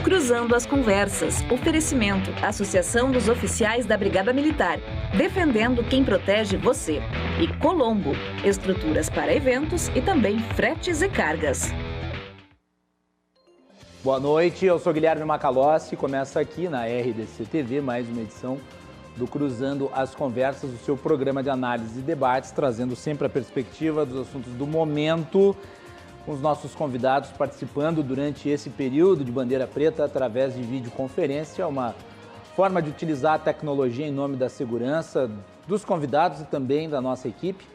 Cruzando as Conversas. Oferecimento. Associação dos Oficiais da Brigada Militar. Defendendo quem protege você. E Colombo. Estruturas para eventos e também fretes e cargas. Boa noite, eu sou Guilherme Macalossi. Começa aqui na RDC TV mais uma edição do Cruzando as Conversas, o seu programa de análise e debates, trazendo sempre a perspectiva dos assuntos do momento, com os nossos convidados participando durante esse período de bandeira preta através de videoconferência, uma forma de utilizar a tecnologia em nome da segurança dos convidados e também da nossa equipe,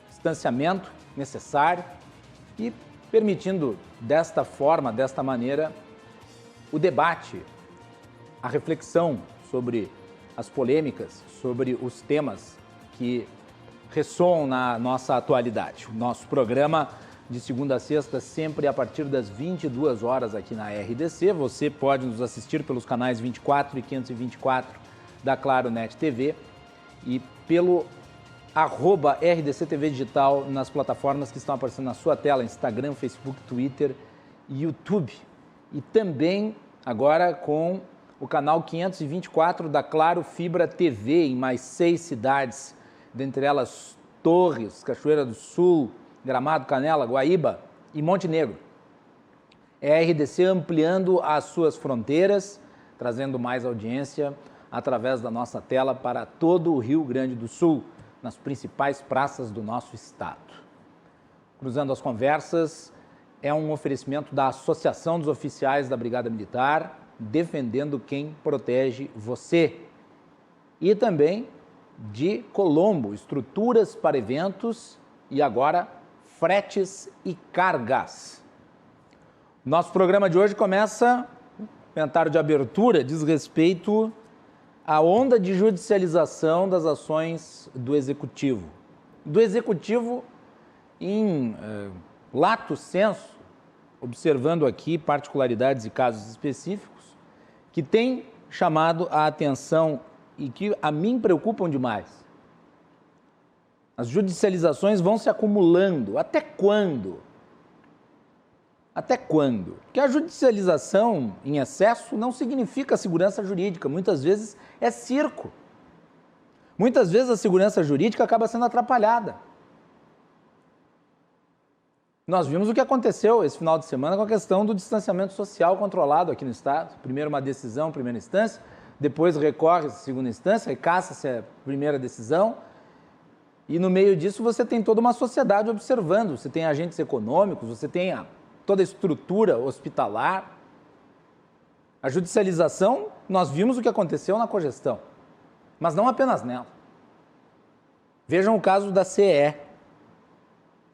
distanciamento necessário e permitindo desta forma, desta maneira, o debate, a reflexão sobre as polêmicas, sobre os temas que ressoam na nossa atualidade. O nosso programa de segunda a sexta, sempre a partir das 22 horas aqui na RDC. Você pode nos assistir pelos canais 24 e 524 da Claro Net TV e pelo @RDC TV Digital nas plataformas que estão aparecendo na sua tela, Instagram, Facebook, Twitter e YouTube. E também agora com o canal 524 da Claro Fibra TV em mais 6 cidades, dentre elas Torres, Cachoeira do Sul, Gramado, Canela, Guaíba e Monte Negro. É a RDC ampliando as suas fronteiras, trazendo mais audiência através da nossa tela para todo o Rio Grande do Sul, nas principais praças do nosso estado. Cruzando as Conversas é um oferecimento da Associação dos Oficiais da Brigada Militar, defendendo quem protege você. E também de Colombo, estruturas para eventos e agora fretes e cargas. Nosso programa de hoje começa, o comentário de abertura diz respeito à onda de judicialização das ações do Executivo. Do Executivo em lato sensu, observando aqui particularidades e casos específicos, que tem chamado a atenção e que a mim preocupam demais. As judicializações vão se acumulando. Até quando? Até quando? Porque a judicialização em excesso não significa segurança jurídica. Muitas vezes é circo. Muitas vezes a segurança jurídica acaba sendo atrapalhada. Nós vimos o que aconteceu esse final de semana com a questão do distanciamento social controlado aqui no Estado. Primeiro uma decisão, primeira instância, depois recorre-se à segunda instância, recaça-se a primeira decisão. E no meio disso você tem toda uma sociedade observando, você tem agentes econômicos, você tem toda a estrutura hospitalar. A judicialização, nós vimos o que aconteceu na cogestão, mas não apenas nela. Vejam o caso da CE,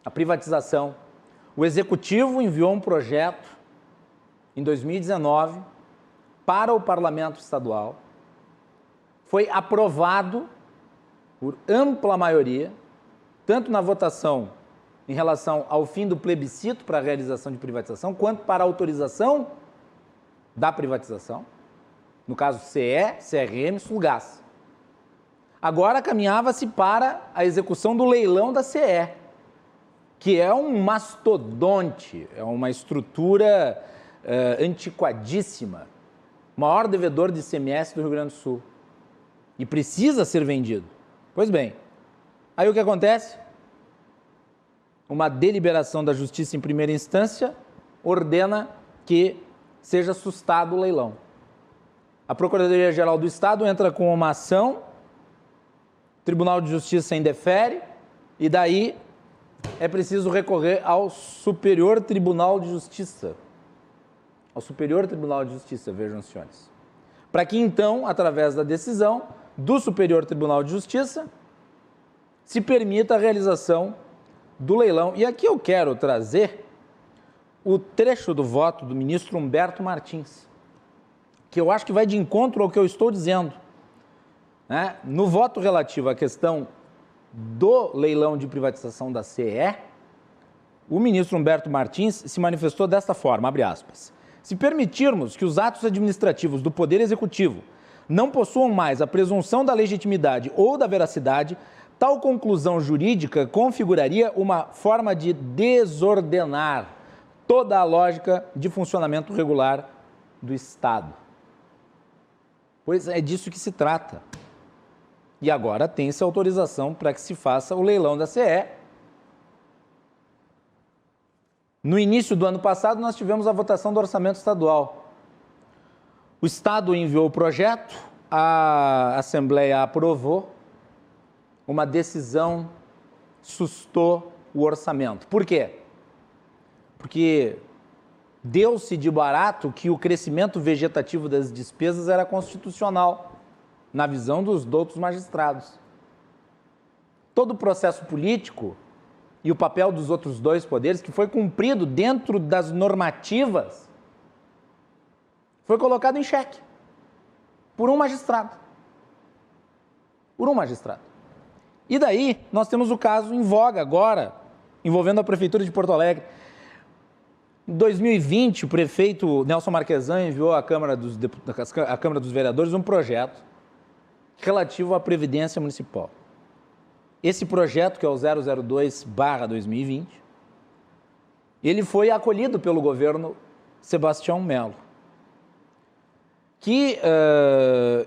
a privatização. O Executivo enviou um projeto em 2019 para o Parlamento Estadual, foi aprovado por ampla maioria, tanto na votação em relação ao fim do plebiscito para a realização de privatização, quanto para a autorização da privatização, no caso CE, CRM, Sulgás. Agora caminhava-se para a execução do leilão da CE, que é um mastodonte, é uma estrutura antiquadíssima, maior devedor de ICMS do Rio Grande do Sul, e precisa ser vendido. Pois bem, aí o que acontece? Uma deliberação da Justiça em primeira instância ordena que seja sustado o leilão. A Procuradoria-Geral do Estado entra com uma ação, o Tribunal de Justiça indefere, e daí é preciso recorrer ao Superior Tribunal de Justiça. Ao Superior Tribunal de Justiça, vejam, senhores. Para que então, através da decisão do Superior Tribunal de Justiça, se permita a realização do leilão. E aqui eu quero trazer o trecho do voto do ministro Humberto Martins, que eu acho que vai de encontro ao que eu estou dizendo. Né? No voto relativo à questão do leilão de privatização da CE, o ministro Humberto Martins se manifestou desta forma, abre aspas, se permitirmos que os atos administrativos do Poder Executivo não possuam mais a presunção da legitimidade ou da veracidade, tal conclusão jurídica configuraria uma forma de desordenar toda a lógica de funcionamento regular do Estado. Pois é disso que se trata. E agora tem-se autorização para que se faça o leilão da CE. No início do ano passado, nós tivemos a votação do orçamento estadual. O Estado enviou o projeto, a Assembleia aprovou, uma decisão sustou o orçamento. Por quê? Porque deu-se de barato que o crescimento vegetativo das despesas era constitucional, na visão dos doutos magistrados. Todo o processo político e o papel dos outros dois poderes, que foi cumprido dentro das normativas, foi colocado em xeque por um magistrado. Por um magistrado. E daí, nós temos o caso em voga agora, envolvendo a Prefeitura de Porto Alegre. Em 2020, o prefeito Nelson Marquesan enviou à Câmara dos Vereadores um projeto relativo à Previdência Municipal. Esse projeto, que é o 002/2020, ele foi acolhido pelo governo Sebastião Melo, que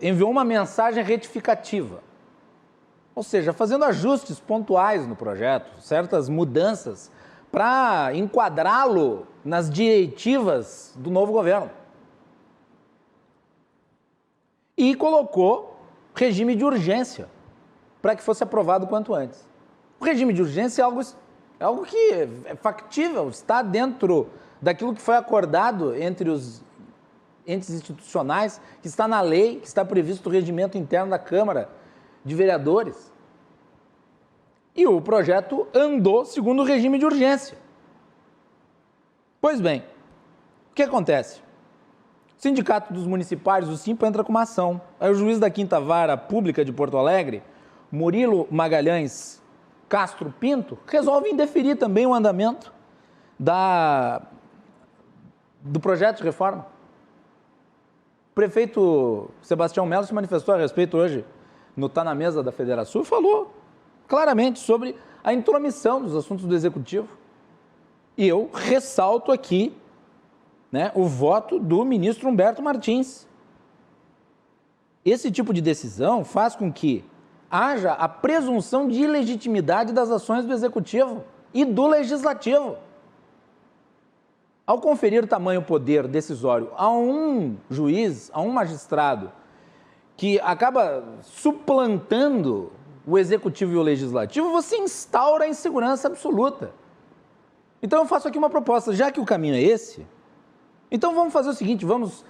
enviou uma mensagem retificativa, ou seja, fazendo ajustes pontuais no projeto, certas mudanças para enquadrá-lo nas diretivas do novo governo. E colocou regime de urgência para que fosse aprovado quanto antes. O regime de urgência é algo que é factível, está dentro daquilo que foi acordado entre os entes institucionais, que está na lei, que está previsto no regimento interno da Câmara de Vereadores. E o projeto andou segundo o regime de urgência. Pois bem, o que acontece? O Sindicato dos Municipários, o SIMPA, entra com uma ação. Aí o juiz da Quinta Vara Pública de Porto Alegre, Murilo Magalhães Castro Pinto, resolve indeferir também o andamento do projeto de reforma. O prefeito Sebastião Melo se manifestou a respeito hoje, no Tá na Mesa da Federação, e falou claramente sobre a intromissão dos assuntos do Executivo. E eu ressalto aqui, o voto do ministro Humberto Martins. Esse tipo de decisão faz com que haja a presunção de ilegitimidade das ações do Executivo e do Legislativo. Ao conferir tamanho poder decisório a um juiz, a um magistrado, que acaba suplantando o Executivo e o Legislativo, você instaura a insegurança absoluta. Então eu faço aqui uma proposta, já que o caminho é esse, então vamos fazer o seguinte, vamos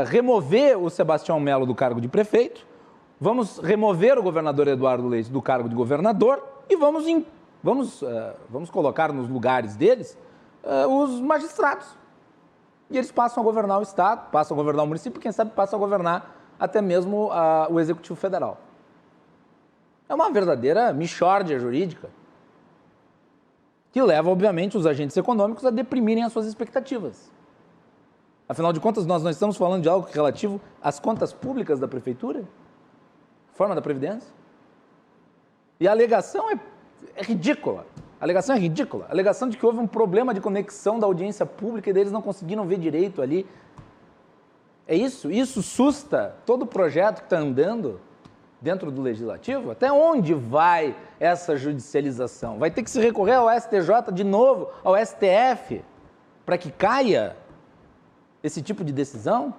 remover o Sebastião Melo do cargo de prefeito, vamos remover o governador Eduardo Leite do cargo de governador e vamos colocar nos lugares deles os magistrados. E eles passam a governar o Estado, passam a governar o município, quem sabe passam a governar até mesmo o Executivo Federal. É uma verdadeira mixórdia jurídica que leva, obviamente, os agentes econômicos a deprimirem as suas expectativas. Afinal de contas, nós não estamos falando de algo relativo às contas públicas da Prefeitura? Forma da Previdência? E a alegação é ridícula. A alegação é ridícula. A alegação de que houve um problema de conexão da audiência pública e eles não conseguiram ver direito ali. É isso? Isso susta todo o projeto que está andando dentro do Legislativo? Até onde vai essa judicialização? Vai ter que se recorrer ao STJ de novo, ao STF, para que caia esse tipo de decisão?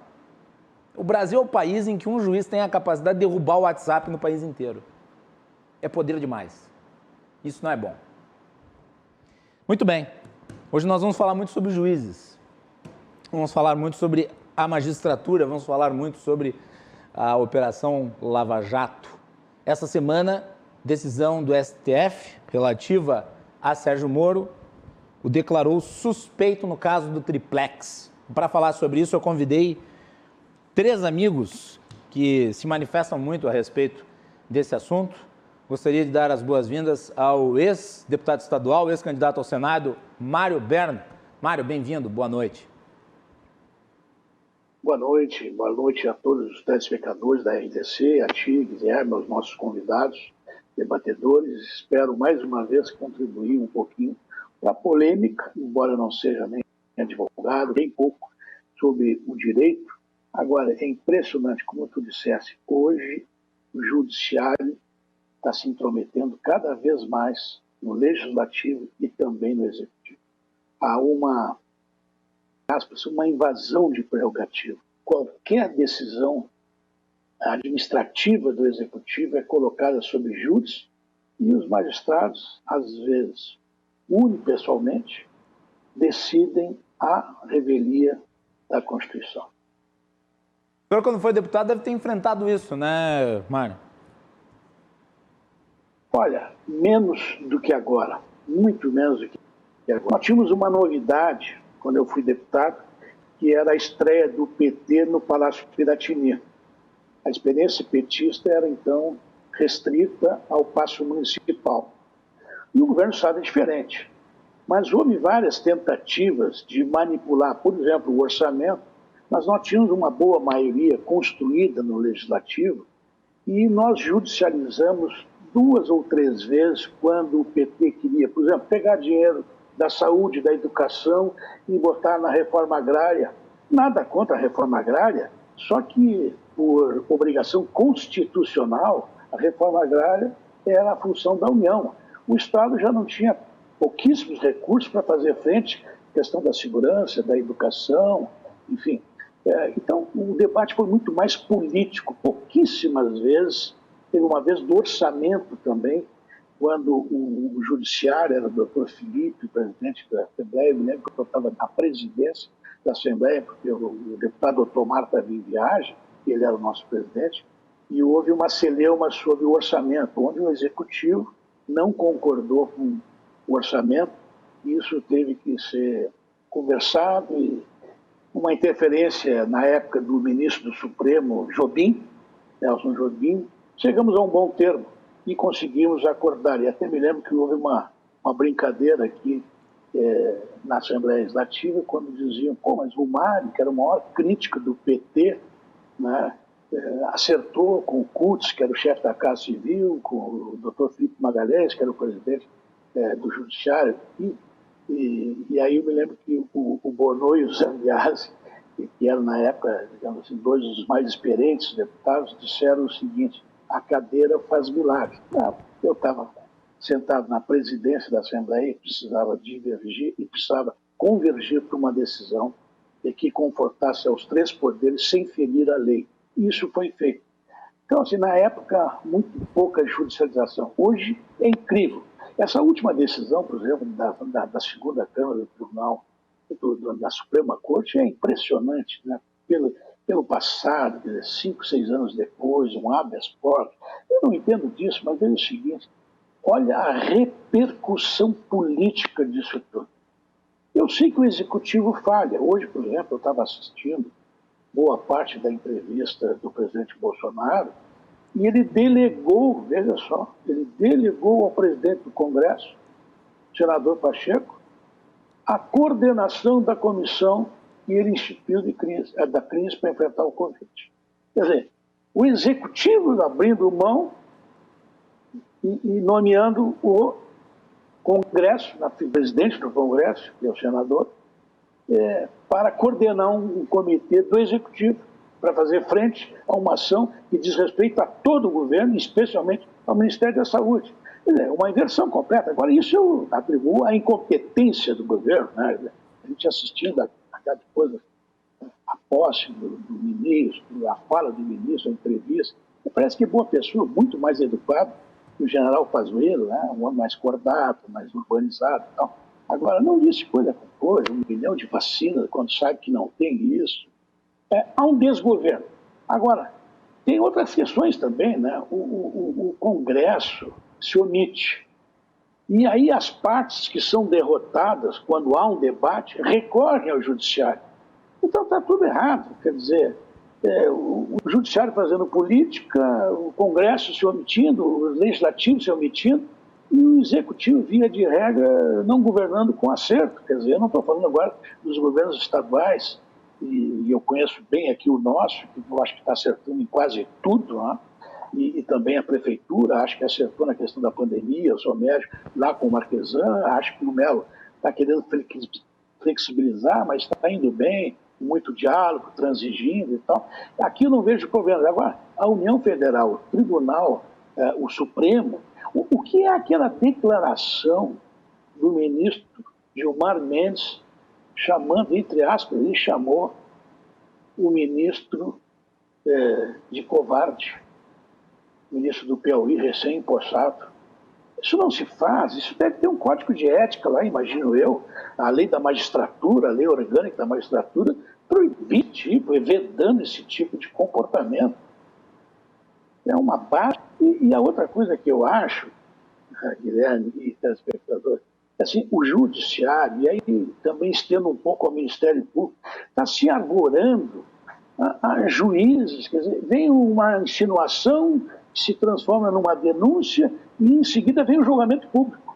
O Brasil é o país em que um juiz tem a capacidade de derrubar o WhatsApp no país inteiro. É poder demais. Isso não é bom. Muito bem. Hoje nós vamos falar muito sobre juízes. Vamos falar muito sobre a magistratura, vamos falar muito sobre a Operação Lava Jato. Essa semana, decisão do STF relativa a Sérgio Moro o declarou suspeito no caso do Triplex. Para falar sobre isso, eu convidei 3 amigos que se manifestam muito a respeito desse assunto. Gostaria de dar as boas-vindas ao ex-deputado estadual, ex-candidato ao Senado, Mário Berna. Mário, bem-vindo, boa noite. Boa noite a todos os telespectadores da RDC, a ti, Guilherme, aos nossos convidados, debatedores. Espero mais uma vez contribuir um pouquinho para a polêmica, embora eu não seja nem advogado, nem pouco sobre o direito. Agora, é impressionante, como tu disseste, hoje o judiciário está se intrometendo cada vez mais no legislativo e também no executivo. Há uma invasão de prerrogativa. Qualquer decisão administrativa do executivo é colocada sob júdice e os magistrados, às vezes, unipessoalmente, decidem à revelia da Constituição. O senhor, quando foi deputado, deve ter enfrentado isso, né, Mário? Olha, menos do que agora, muito menos do que agora. Nós tínhamos uma novidade, quando eu fui deputado, que era a estreia do PT no Palácio Piratini. A experiência petista era, então, restrita ao Paço Municipal. E o governo do Estado é diferente. Mas houve várias tentativas de manipular, por exemplo, o orçamento, mas nós tínhamos uma boa maioria construída no Legislativo e nós judicializamos 2 ou 3 vezes quando o PT queria, por exemplo, pegar dinheiro da saúde, da educação e botar na reforma agrária. Nada contra a reforma agrária, só que por obrigação constitucional, a reforma agrária era a função da União. O Estado já não tinha pouquíssimos recursos para fazer frente à questão da segurança, da educação, enfim. Então, o debate foi muito mais político. Pouquíssimas vezes, teve uma vez do orçamento também, quando o judiciário era o doutor Felipe, presidente da Assembleia. Eu me lembro que eu estava na presidência da Assembleia, porque o deputado Otomar estava em viagem, ele era o nosso presidente, e houve uma celeuma sobre o orçamento, onde o executivo não concordou com o orçamento, e isso teve que ser conversado, e uma interferência na época do ministro do Supremo, Jobim, Nelson Jobim, chegamos a um bom termo e conseguimos acordar. E até me lembro que houve uma brincadeira aqui na Assembleia Legislativa, quando diziam, mas o Mário, que era o maior crítico do PT, né, acertou com o Cutts, que era o chefe da Casa Civil, com o doutor Felipe Magalhães, que era o presidente do Judiciário, e aí eu me lembro que o Bonô e o Zambiase, que eram na época, digamos assim, 2 dos mais experientes deputados, disseram o seguinte: a cadeira faz milagre. Eu estava sentado na presidência da Assembleia e precisava divergir e precisava convergir para uma decisão que confortasse aos 3 poderes sem ferir a lei. E isso foi feito. Então, assim, na época, muito pouca judicialização. Hoje é incrível. Essa última decisão, por exemplo, da segunda Câmara do Tribunal, da Suprema Corte, é impressionante, né? Pelo passado, 5, 6 anos depois, um habeas corpus. Eu não entendo disso, mas é o seguinte: olha a repercussão política disso tudo. Eu sei que o Executivo falha. Hoje, por exemplo, eu estava assistindo boa parte da entrevista do presidente Bolsonaro, e ele delegou, veja só, ele delegou ao presidente do Congresso, senador Pacheco, a coordenação da comissão que ele instituiu da crise para enfrentar o Covid. Quer dizer, o Executivo abrindo mão e nomeando o Congresso, o presidente do Congresso, que é o senador, para coordenar um comitê do Executivo para fazer frente a uma ação que diz respeito a todo o governo, especialmente ao Ministério da Saúde. Quer dizer, uma inversão completa. Agora, isso eu atribuo à incompetência do governo, né? A gente assistindo a cada coisa, a posse do ministro, a fala do ministro, a entrevista, parece que é boa pessoa, muito mais educado que o general Pazuello, né? Um homem mais cordato, mais urbanizado e tal. Agora, não disse coisa com coisa, 1 milhão de vacinas, quando sabe que não tem isso. Há um desgoverno. Agora, tem outras questões também, né? O Congresso se omite. E aí as partes que são derrotadas, quando há um debate, recorrem ao Judiciário. Então está tudo errado. Quer dizer, o Judiciário fazendo política, o Congresso se omitindo, o Legislativo se omitindo, e o Executivo, via de regra, não governando com acerto. Quer dizer, eu não estou falando agora dos governos estaduais, e eu conheço bem aqui o nosso, que eu acho que está acertando em quase tudo, né? E também a Prefeitura, acho que acertou na questão da pandemia, eu sou médico, lá com o Marquesan, acho que o Melo está querendo flexibilizar, mas está indo bem, muito diálogo, transigindo e tal. Aqui eu não vejo problema. Agora, a União Federal, o Tribunal, o Supremo, o que é aquela declaração do ministro Gilmar Mendes chamando, entre aspas, ele chamou o ministro de covarde, ministro do Piauí, recém-empossado. Isso não se faz, isso deve ter um código de ética lá, imagino eu, a lei da magistratura, a lei orgânica da magistratura, vedando esse tipo de comportamento. É uma base. E a outra coisa que eu acho, Guilherme e telespectador, assim, o judiciário, e aí também estendo um pouco ao Ministério Público, está se arvorando a juízes, quer dizer, vem uma insinuação que se transforma numa denúncia e em seguida vem o julgamento público.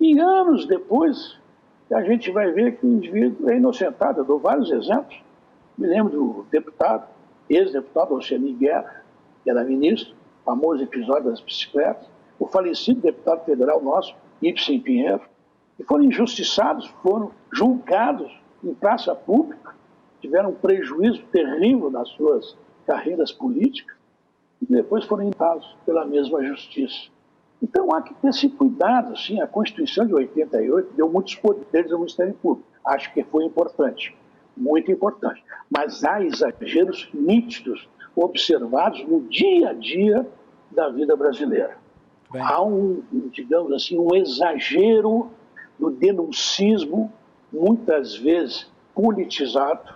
E anos depois, a gente vai ver que o indivíduo é inocentado. Eu dou vários exemplos. Me lembro do deputado, ex-deputado Alcemir Guerra, que era ministro, famoso episódio das bicicletas, o falecido deputado federal nosso, Ibsen Pinheiro, que foram injustiçados, foram julgados em praça pública, tiveram um prejuízo terrível nas suas carreiras políticas, e depois foram imputados pela mesma justiça. Então há que ter esse cuidado, sim. A Constituição de 88 deu muitos poderes ao Ministério Público. Acho que foi importante, muito importante. Mas há exageros nítidos observados no dia a dia da vida brasileira. Bem. Há digamos assim, um exagero do denuncismo, muitas vezes politizado,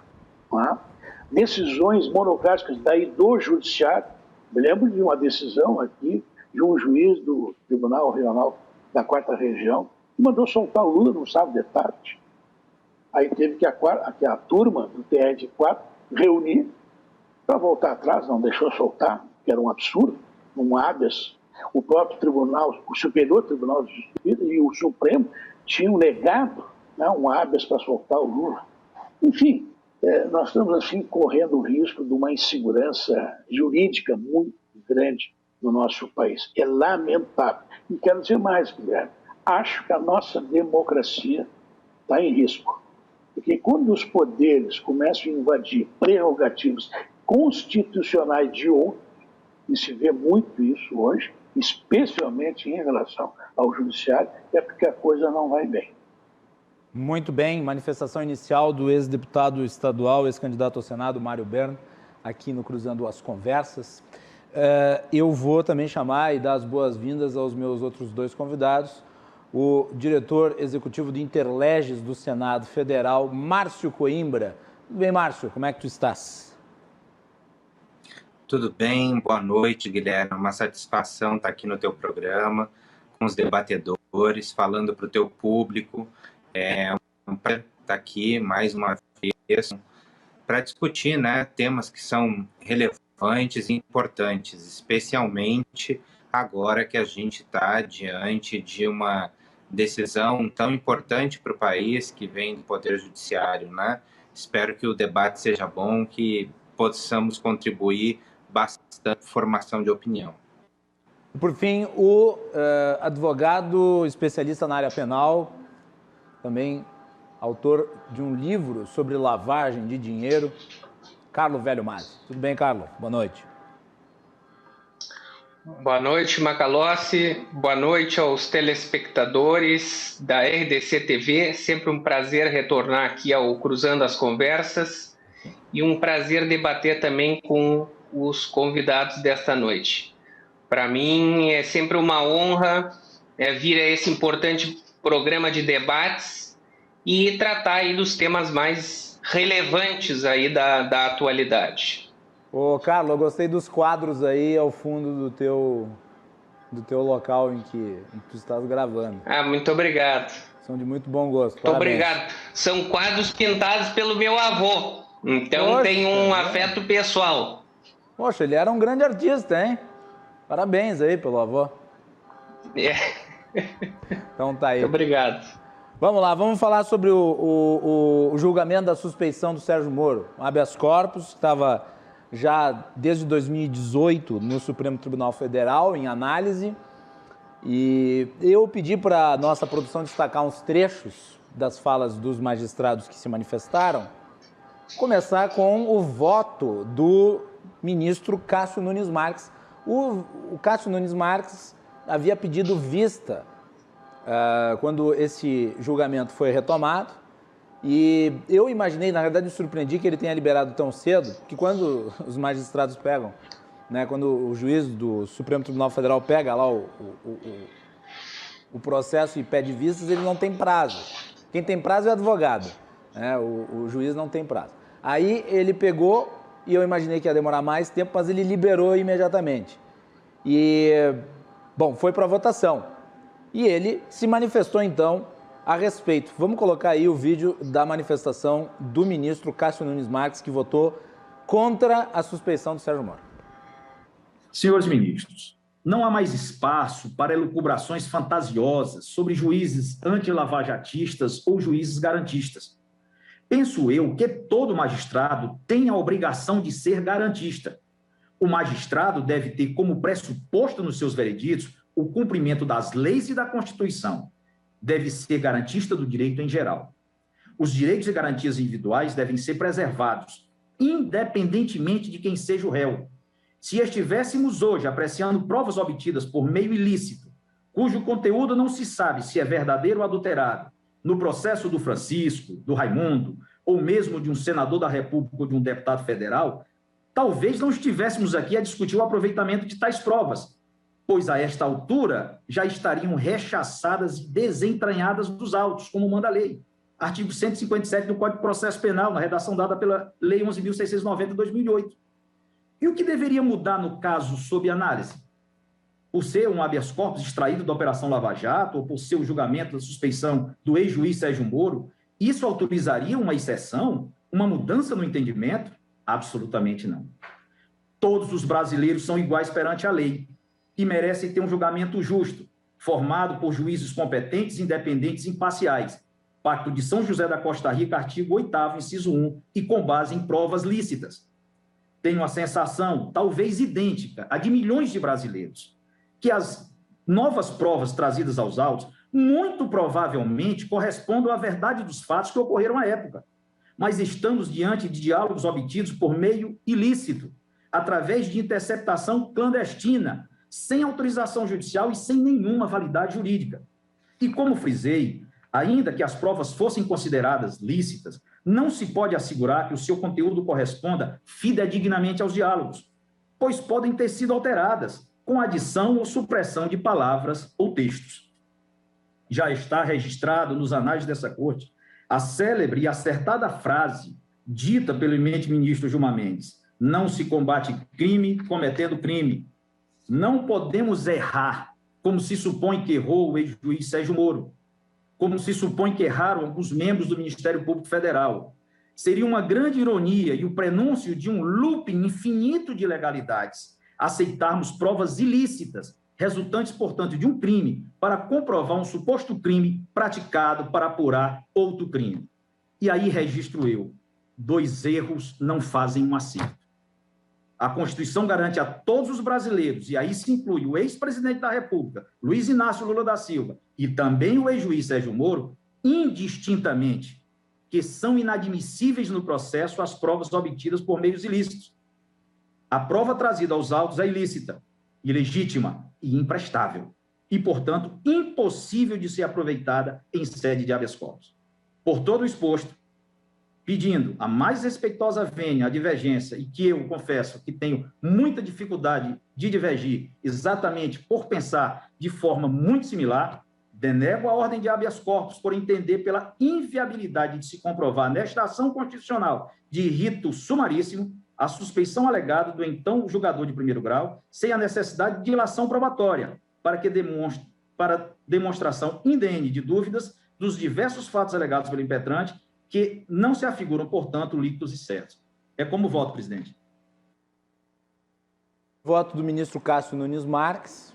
decisões monocráticas daí do judiciário. Me lembro de uma decisão aqui de um juiz do Tribunal Regional da 4ª Região que mandou soltar o Lula no sábado de tarde. Aí teve que a turma do TR de 4 reunir para voltar atrás, não deixou soltar, que era um absurdo, um habeas. O próprio tribunal, o Superior Tribunal de Justiça e o Supremo tinham negado, um habeas para soltar o Lula. Enfim, nós estamos assim correndo o risco de uma insegurança jurídica muito grande no nosso país. É lamentável. E quero dizer mais, Guilherme, acho que a nossa democracia está em risco. Porque quando os poderes começam a invadir prerrogativas constitucionais de outros, e se vê muito isso hoje, especialmente em relação ao judiciário, é porque a coisa não vai bem. Muito bem, manifestação inicial do ex-deputado estadual, ex-candidato ao Senado, Mário Berno, aqui no Cruzando as Conversas. Eu vou também chamar e dar as boas-vindas aos meus outros dois convidados, o diretor executivo de Interleges do Senado Federal, Márcio Coimbra. Tudo bem, Márcio? Como é que tu estás? Tudo bem, boa noite, Guilherme. É uma satisfação estar aqui no teu programa, com os debatedores, falando para o teu público. É um prazer estar aqui mais uma vez para discutir, temas que são relevantes e importantes, especialmente agora que a gente está diante de uma decisão tão importante para o país que vem do Poder Judiciário, Espero que o debate seja bom, que possamos contribuir bastante para a formação de opinião. Por fim, o advogado especialista na área penal, também autor de um livro sobre lavagem de dinheiro, Carlo Velho Mazzi. Tudo bem, Carlo? Boa noite. Boa noite, Macalossi. Boa noite aos telespectadores da RDC TV. Sempre um prazer retornar aqui ao Cruzando as Conversas e um prazer debater também com os convidados desta noite. Para mim é sempre uma honra vir a esse importante programa de debates e tratar aí dos temas mais relevantes aí da atualidade. Ô, Carlos, eu gostei dos quadros aí ao fundo do teu local em que tu estás gravando. Muito obrigado. São de muito bom gosto. Muito obrigado. São quadros pintados pelo meu avô, então tem um afeto pessoal. Poxa, ele era um grande artista, hein? Parabéns aí pelo avô. Então tá aí. Muito obrigado. Vamos lá, vamos falar sobre o julgamento da suspeição do Sérgio Moro. Um habeas corpus, que estava já desde 2018 no Supremo Tribunal Federal, em análise. E eu pedi para a nossa produção destacar uns trechos das falas dos magistrados que se manifestaram. começar com o voto do ministro Cássio Nunes Marques. O Cássio Nunes Marques havia pedido vista quando esse julgamento foi retomado. E eu imaginei, na verdade, me surpreendi que ele tenha liberado tão cedo, que quando os magistrados pegam, né, quando o juiz do Supremo Tribunal Federal pega lá o processo e pede vistas, ele não tem prazo. Quem tem prazo é o advogado, né? O juiz não tem prazo. Aí ele pegou, e eu imaginei que ia demorar mais tempo, mas ele liberou imediatamente. E, bom, foi para a votação. E ele se manifestou, então, a respeito. Vamos colocar aí o vídeo da manifestação do ministro Cássio Nunes Marques, que votou contra a suspeição do Sérgio Moro. Senhores ministros, não há mais espaço para elucubrações fantasiosas sobre juízes antilavajatistas ou juízes garantistas. Penso eu que todo magistrado tem a obrigação de ser garantista. O magistrado deve ter como pressuposto nos seus vereditos o cumprimento das leis e da Constituição. Deve ser garantista do direito em geral. Os direitos e garantias individuais devem ser preservados, independentemente de quem seja o réu. Se estivéssemos hoje apreciando provas obtidas por meio ilícito, cujo conteúdo não se sabe se é verdadeiro ou adulterado, no processo do Francisco, do Raimundo, ou mesmo de um senador da República ou de um deputado federal, talvez não estivéssemos aqui a discutir o aproveitamento de tais provas, pois a esta altura já estariam rechaçadas e desentranhadas dos autos, como manda a lei. Artigo 157 do Código de Processo Penal, na redação dada pela Lei 11.690 de 2008. E o que deveria mudar no caso sob análise? Por ser um habeas corpus extraído da Operação Lava Jato, ou por ser o julgamento da suspeição do ex-juiz Sérgio Moro, isso autorizaria uma exceção, uma mudança no entendimento? Absolutamente não. Todos os brasileiros são iguais perante a lei e merecem ter um julgamento justo, formado por juízes competentes, independentes e imparciais. Pacto de São José da Costa Rica, artigo 8º, inciso 1, e com base em provas lícitas. Tenho a sensação, talvez idêntica, a de milhões de brasileiros, que as novas provas trazidas aos autos muito provavelmente correspondem à verdade dos fatos que ocorreram à época. Mas estamos diante de diálogos obtidos por meio ilícito, através de interceptação clandestina, sem autorização judicial e sem nenhuma validade jurídica. E como frisei, ainda que as provas fossem consideradas lícitas, não se pode assegurar que o seu conteúdo corresponda fidedignamente aos diálogos, pois podem ter sido alteradas, com adição ou supressão de palavras ou textos. Já está registrado nos anais dessa corte a célebre e acertada frase dita pelo eminente ministro Gilmar Mendes: não se combate crime cometendo crime. Não podemos errar, como se supõe que errou o ex-juiz Sérgio Moro, como se supõe que erraram alguns membros do Ministério Público Federal. Seria uma grande ironia e o prenúncio de um looping infinito de ilegalidades aceitarmos provas ilícitas, resultantes, portanto, de um crime, para comprovar um suposto crime praticado para apurar outro crime. E aí registro eu: 2 erros não fazem um acerto. A Constituição garante a todos os brasileiros, e aí se inclui o ex-presidente da República, Luiz Inácio Lula da Silva, e também o ex-juiz Sérgio Moro, indistintamente, que são inadmissíveis no processo as provas obtidas por meios ilícitos. A prova trazida aos autos é ilícita, ilegítima e imprestável, e, portanto, impossível de ser aproveitada em sede de habeas corpus. Por todo o exposto, pedindo a mais respeitosa vênia à divergência, e que eu confesso que tenho muita dificuldade de divergir, exatamente por pensar de forma muito similar, denego a ordem de habeas corpus por entender pela inviabilidade de se comprovar nesta ação constitucional de rito sumaríssimo a suspeição alegada do então julgador de primeiro grau, sem a necessidade de dilação probatória, para demonstração indene de dúvidas dos diversos fatos alegados pelo impetrante, que não se afiguram, portanto, líquidos e certos. É como voto, presidente. Voto do ministro Cássio Nunes Marques.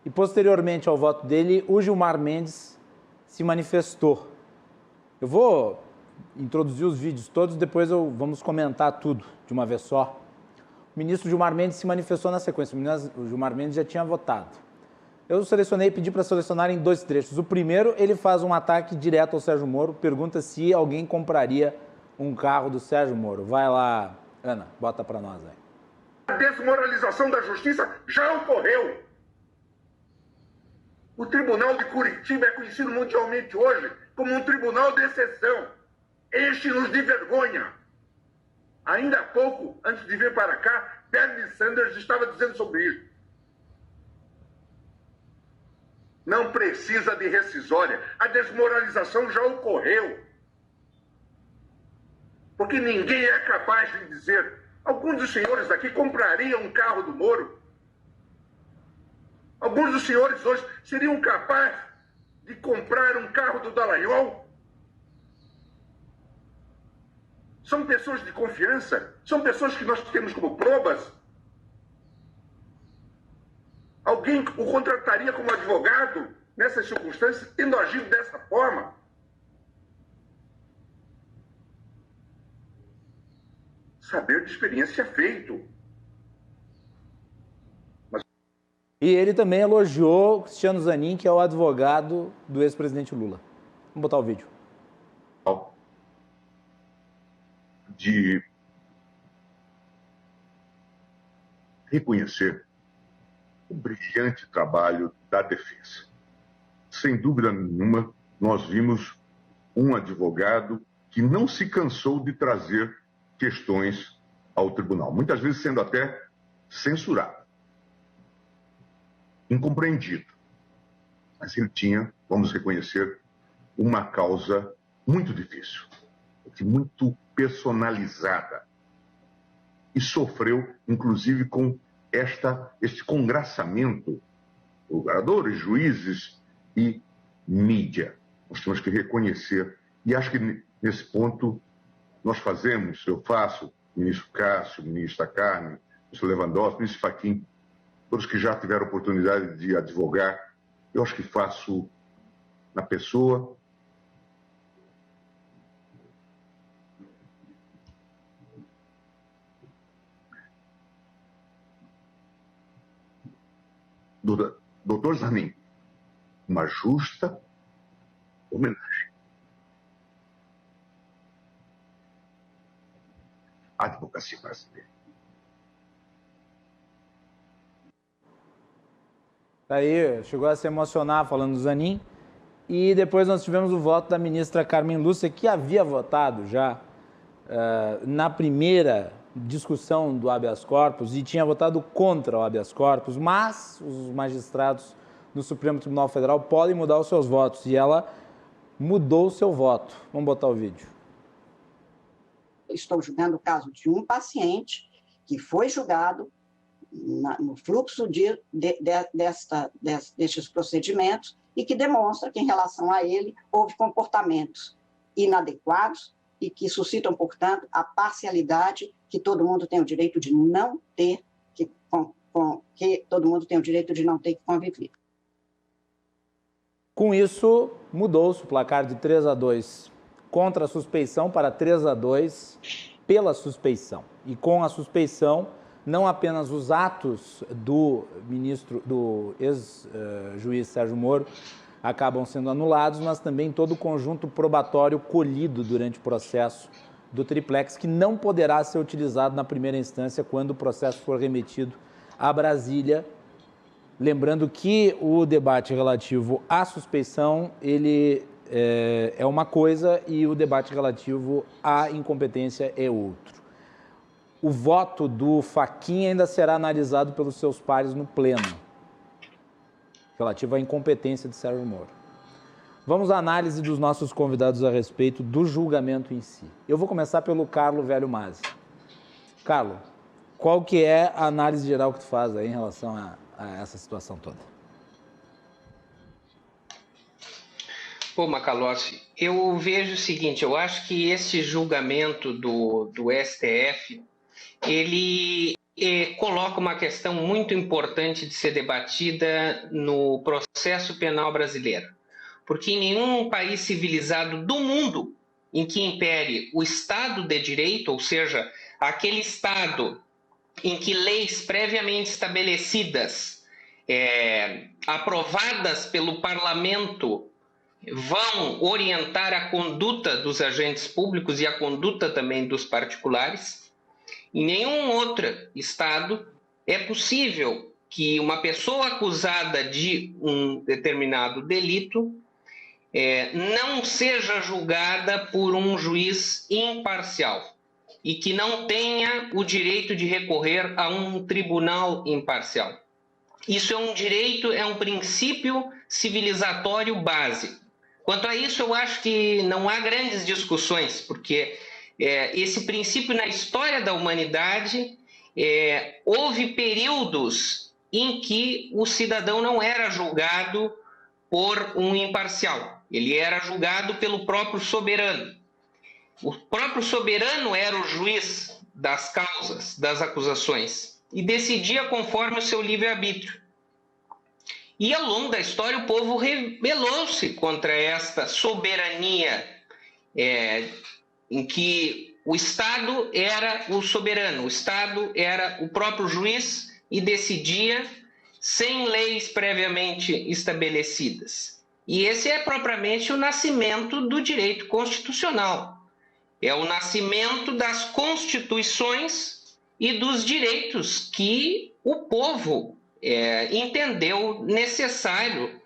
E, posteriormente ao voto dele, o Gilmar Mendes se manifestou. Eu vou introduzir os vídeos todos, depois vamos comentar tudo de uma vez só. O ministro Gilmar Mendes se manifestou na sequência. O Gilmar Mendes já tinha votado. Eu selecionei e pedi para selecionar em 2 trechos. O primeiro, ele faz um ataque direto ao Sérgio Moro, pergunta se alguém compraria um carro do Sérgio Moro. Vai lá, Ana, bota para nós aí. A desmoralização da justiça já ocorreu. O Tribunal de Curitiba é conhecido mundialmente hoje como um tribunal de exceção. Enche-nos de vergonha. Ainda há pouco, antes de vir para cá, Bernie Sanders estava dizendo sobre isso. Não precisa de rescisória. A desmoralização já ocorreu. Porque ninguém é capaz de dizer: alguns dos senhores aqui comprariam um carro do Moro. Alguns dos senhores hoje seriam capazes de comprar um carro do Dallagnol. São pessoas de confiança, são pessoas que nós temos como probas. Alguém o contrataria como advogado nessas circunstâncias, tendo agido dessa forma? Saber de experiência feito. E ele também elogiou Cristiano Zanin, que é o advogado do ex-presidente Lula. Vamos botar o vídeo. De reconhecer o brilhante trabalho da defesa. Sem dúvida nenhuma, nós vimos um advogado que não se cansou de trazer questões ao tribunal, muitas vezes sendo até censurado, incompreendido. Mas ele tinha, vamos reconhecer, uma causa muito difícil, muito personalizada, e sofreu, inclusive, com este congraçamento, procuradores, juízes e mídia. Nós temos que reconhecer, e acho que nesse ponto nós fazemos, eu faço, ministro Cássio, ministra Carmen, ministro Lewandowski, ministro Fachin, todos que já tiveram oportunidade de advogar, eu acho que faço na pessoa do Dr. Zanin uma justa homenagem à advocacia brasileira. Aí chegou a se emocionar falando do Zanin. E depois nós tivemos o voto da ministra Carmen Lúcia, que havia votado já na primeira discussão do habeas corpus e tinha votado contra o habeas corpus, mas os magistrados do Supremo Tribunal Federal podem mudar os seus votos, e ela mudou o seu voto. Vamos botar o vídeo. Estou julgando o caso de um paciente que foi julgado no fluxo destes procedimentos e que demonstra que, em relação a ele, houve comportamentos inadequados e que suscitam, portanto, a parcialidade que todo mundo tem o direito de não ter que conviver. Com isso, mudou-se o placar de 3-2 contra a suspeição para 3-2 pela suspeição. E com a suspeição, não apenas os atos do ex-juiz Sérgio Moro acabam sendo anulados, mas também todo o conjunto probatório colhido durante o processo do triplex, que não poderá ser utilizado na primeira instância quando o processo for remetido a Brasília. Lembrando que o debate relativo à suspeição, ele é uma coisa e o debate relativo à incompetência é outro. O voto do Fachin ainda será analisado pelos seus pares no pleno, relativo à incompetência de Sérgio Moro. Vamos à análise dos nossos convidados a respeito do julgamento em si. Eu vou começar pelo Carlos Velho Mazzi. Carlos, qual que é a análise geral que tu faz aí em relação a essa situação toda? Pô, Macalossi, eu vejo o seguinte, eu acho que esse julgamento do STF, ele coloca uma questão muito importante de ser debatida no processo penal brasileiro. Porque em nenhum país civilizado do mundo em que impere o Estado de Direito, ou seja, aquele Estado em que leis previamente estabelecidas, aprovadas pelo parlamento vão orientar a conduta dos agentes públicos e a conduta também dos particulares. Em nenhum outro estado é possível que uma pessoa acusada de um determinado delito não seja julgada por um juiz imparcial e que não tenha o direito de recorrer a um tribunal imparcial. Isso é um direito, é um princípio civilizatório básico. Quanto a isso, eu acho que não há grandes discussões, porque esse princípio na história da humanidade, houve períodos em que o cidadão não era julgado por um imparcial, ele era julgado pelo próprio soberano. O próprio soberano era o juiz das causas, das acusações, e decidia conforme o seu livre-arbítrio. E ao longo da história o povo rebelou-se contra esta soberania em que o Estado era o soberano, o Estado era o próprio juiz e decidia sem leis previamente estabelecidas. E esse é propriamente o nascimento do direito constitucional. É o nascimento das constituições e dos direitos que o povo entendeu necessário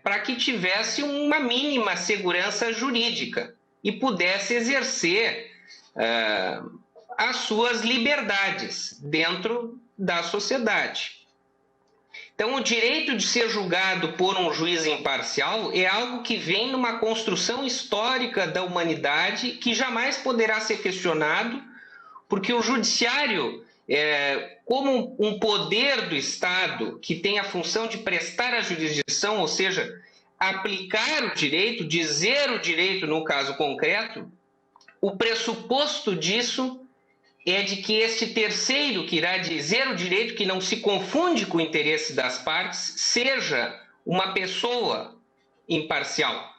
para que tivesse uma mínima segurança jurídica e pudesse exercer as suas liberdades dentro da sociedade. Então, o direito de ser julgado por um juiz imparcial é algo que vem numa construção histórica da humanidade que jamais poderá ser questionado, porque o judiciário, como um poder do Estado que tem a função de prestar a jurisdição, ou seja, aplicar o direito, dizer o direito no caso concreto, o pressuposto disso é de que este terceiro que irá dizer o direito, que não se confunde com o interesse das partes, seja uma pessoa imparcial.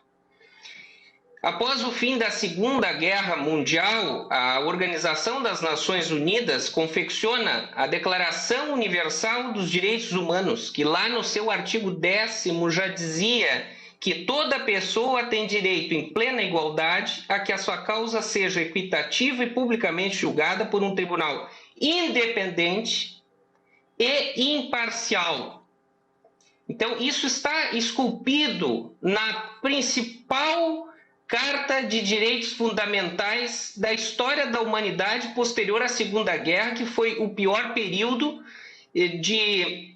Após o fim da Segunda Guerra Mundial, a Organização das Nações Unidas confecciona a Declaração Universal dos Direitos Humanos, que lá no seu artigo 10º já dizia que toda pessoa tem direito em plena igualdade a que a sua causa seja equitativa e publicamente julgada por um tribunal independente e imparcial. Então, isso está esculpido na principal Carta de Direitos Fundamentais da história da humanidade posterior à Segunda Guerra, que foi o pior período de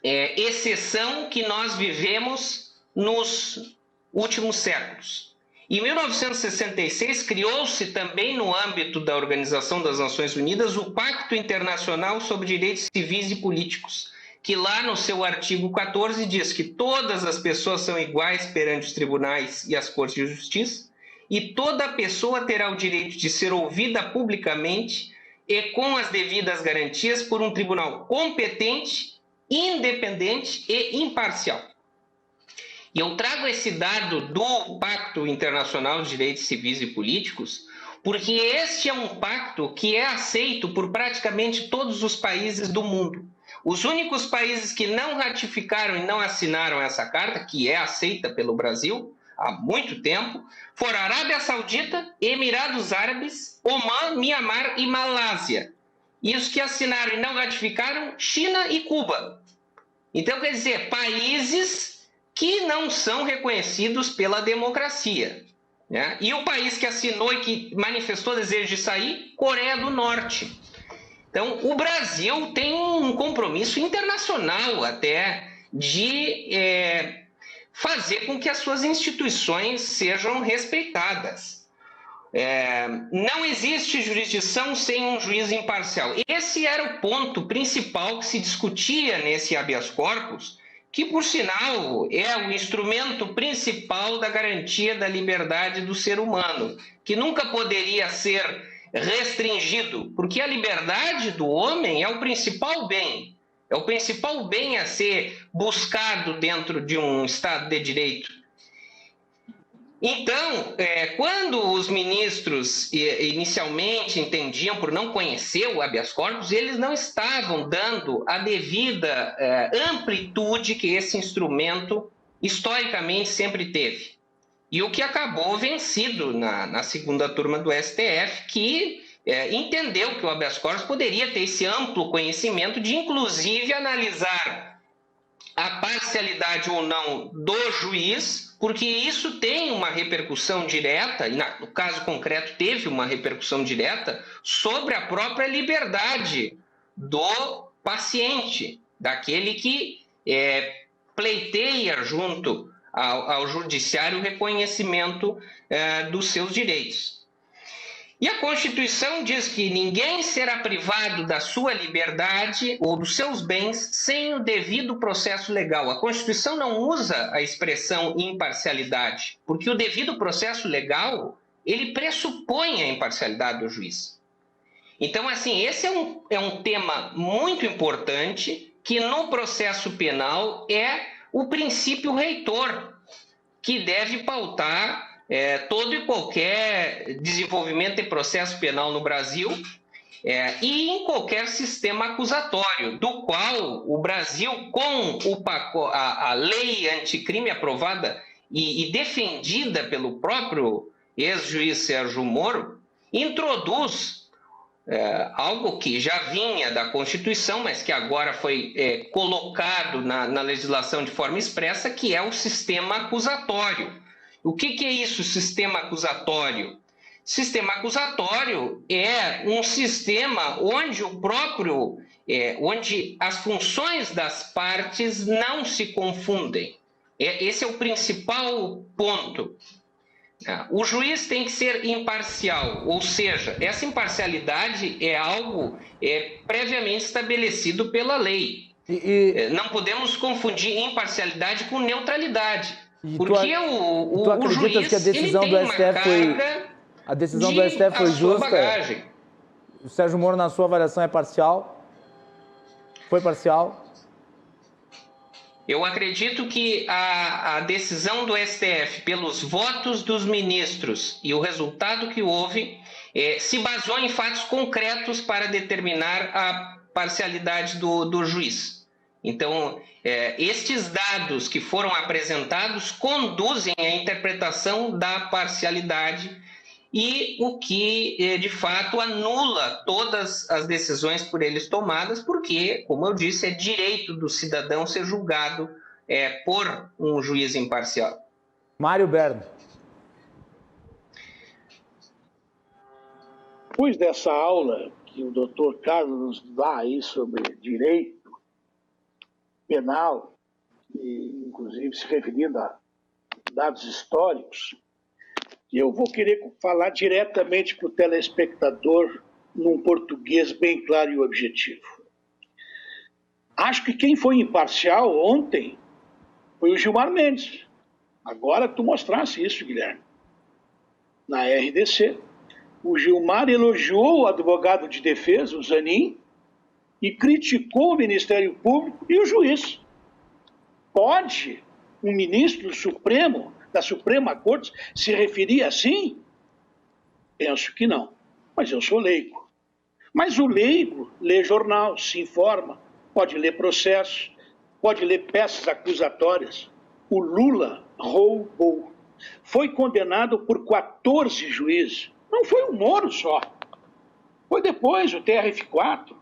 exceção que nós vivemos nos últimos séculos. Em 1966, criou-se também no âmbito da Organização das Nações Unidas o Pacto Internacional sobre Direitos Civis e Políticos, que lá no seu artigo 14 diz que todas as pessoas são iguais perante os tribunais e as cortes de justiça, e toda pessoa terá o direito de ser ouvida publicamente e com as devidas garantias por um tribunal competente, independente e imparcial. E eu trago esse dado do Pacto Internacional de Direitos Civis e Políticos porque este é um pacto que é aceito por praticamente todos os países do mundo. Os únicos países que não ratificaram e não assinaram essa carta, que é aceita pelo Brasil há muito tempo, foram a Arábia Saudita, Emirados Árabes, Omã, Mianmar e Malásia. E os que assinaram e não ratificaram, China e Cuba. Então, quer dizer, países que não são reconhecidos pela democracia, né? E o país que assinou e que manifestou desejo de sair, Coreia do Norte. Então, o Brasil tem um compromisso internacional até de fazer com que as suas instituições sejam respeitadas. Não existe jurisdição sem um juiz imparcial. Esse era o ponto principal que se discutia nesse habeas corpus, que, por sinal, é o instrumento principal da garantia da liberdade do ser humano, que nunca poderia ser restringido, porque a liberdade do homem é o principal bem a ser buscado dentro de um Estado de Direito. Então, quando os ministros inicialmente entendiam por não conhecer o habeas corpus, eles não estavam dando a devida amplitude que esse instrumento historicamente sempre teve. E o que acabou vencido na segunda turma do STF, que entendeu que o habeas corpus poderia ter esse amplo conhecimento de, inclusive, analisar a parcialidade ou não do juiz, porque isso tem uma repercussão direta, e no caso concreto teve uma repercussão direta, sobre a própria liberdade do paciente, daquele que pleiteia junto ao judiciário o reconhecimento dos seus direitos. E a Constituição diz que ninguém será privado da sua liberdade ou dos seus bens sem o devido processo legal. A Constituição não usa a expressão imparcialidade, porque o devido processo legal, ele pressupõe a imparcialidade do juiz. Então, assim, esse é um tema muito importante, que no processo penal é o princípio reitor, que deve pautar todo e qualquer desenvolvimento de processo penal no Brasil e em qualquer sistema acusatório, do qual o Brasil, com a lei anticrime aprovada e defendida pelo próprio ex-juiz Sérgio Moro, introduz algo que já vinha da Constituição, mas que agora foi colocado na legislação de forma expressa, que é o sistema acusatório. O que é isso, sistema acusatório? Sistema acusatório é um sistema onde onde as funções das partes não se confundem. Esse é o principal ponto. O juiz tem que ser imparcial, ou seja, essa imparcialidade é algo previamente estabelecido pela lei. Não podemos confundir imparcialidade com neutralidade. Porque o juiz, que a decisão do STF foi justa? Bagagem. O Sérgio Moro, na sua avaliação, é parcial? Foi parcial? Eu acredito que a decisão do STF, pelos votos dos ministros e o resultado que houve, se baseou em fatos concretos para determinar a parcialidade do juiz. Então, estes dados que foram apresentados conduzem à interpretação da parcialidade e o que, de fato, anula todas as decisões por eles tomadas, porque, como eu disse, é direito do cidadão ser julgado por um juiz imparcial. Mário Berno. Depois dessa aula que o doutor Carlos nos dá aí sobre direito penal, e inclusive se referindo a dados históricos, eu vou querer falar diretamente para o telespectador num português bem claro e objetivo. Acho que quem foi imparcial ontem foi o Gilmar Mendes. Agora tu mostrasse isso, Guilherme. Na RDC, o Gilmar elogiou o advogado de defesa, o Zanin, e criticou o Ministério Público e o juiz. Pode um ministro do Supremo, da Suprema Corte, se referir assim? Penso que não, mas eu sou leigo. Mas o leigo lê jornal, se informa, pode ler processos, pode ler peças acusatórias. O Lula roubou. Foi condenado por 14 juízes. Não foi o Moro só. Foi depois o TRF4.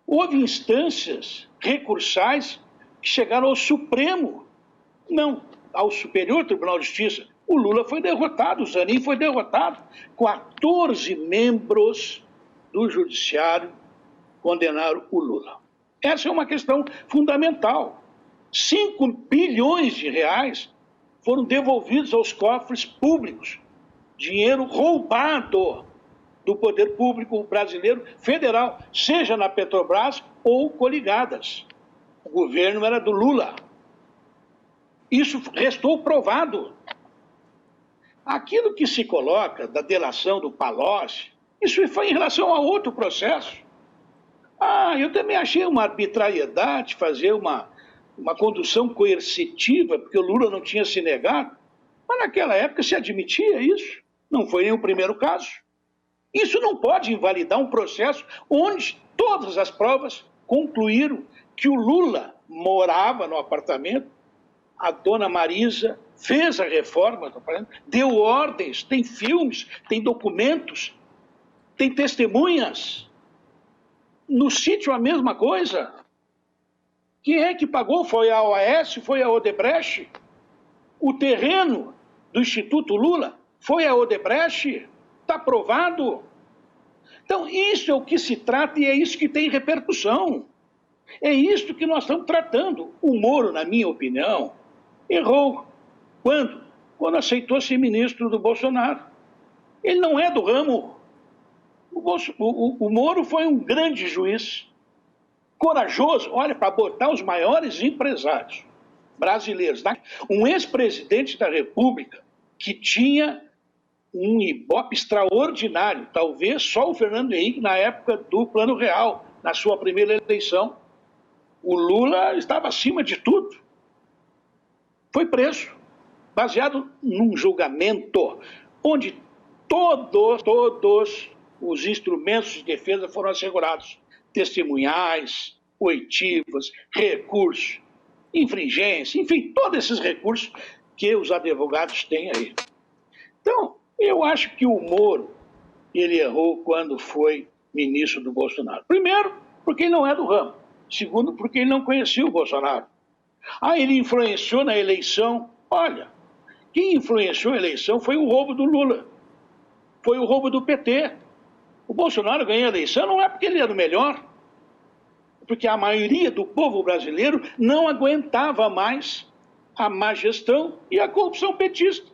Houve instâncias recursais que chegaram ao Supremo, não, ao Superior Tribunal de Justiça. O Lula foi derrotado, o Zanin foi derrotado. 14 membros do Judiciário condenaram o Lula. Essa é uma questão fundamental. 5 bilhões de reais foram devolvidos aos cofres públicos. Dinheiro roubado do poder público brasileiro federal, seja na Petrobras ou coligadas. O governo era do Lula. Isso restou provado. Aquilo que se coloca da delação do Palocci, isso foi em relação a outro processo. Eu também achei uma arbitrariedade fazer uma condução coercitiva, porque o Lula não tinha se negado, mas naquela época se admitia isso. Não foi nem o primeiro caso. Isso não pode invalidar um processo onde todas as provas concluíram que o Lula morava no apartamento a dona Marisa fez a reforma, deu ordens, tem filmes, tem documentos, tem testemunhas. No sítio a mesma coisa. Quem é que pagou? Foi a OAS? Foi a Odebrecht? O terreno do Instituto Lula foi a Odebrecht? Está provado? Então, isso é o que se trata e é isso que tem repercussão. É isso que nós estamos tratando. O Moro, na minha opinião, errou. Quando? Quando aceitou ser ministro do Bolsonaro. Ele não é do ramo. O Moro foi um grande juiz, corajoso, olha, para botar os maiores empresários brasileiros. Um ex-presidente da República que tinha um ibope extraordinário, talvez só o Fernando Henrique na época do Plano Real, na sua primeira eleição. O Lula estava acima de tudo. Foi preso, baseado num julgamento onde todos os instrumentos de defesa foram assegurados. Testemunhais, oitivas, recursos, infringência, enfim, todos esses recursos que os advogados têm aí. Então, eu acho que o Moro, ele errou quando foi ministro do Bolsonaro. Primeiro, porque ele não é do ramo. Segundo, porque ele não conhecia o Bolsonaro. Ele influenciou na eleição. Olha, quem influenciou a eleição foi o roubo do Lula. Foi o roubo do PT. O Bolsonaro ganhou a eleição não é porque ele era o melhor, porque a maioria do povo brasileiro não aguentava mais a má gestão e a corrupção petista.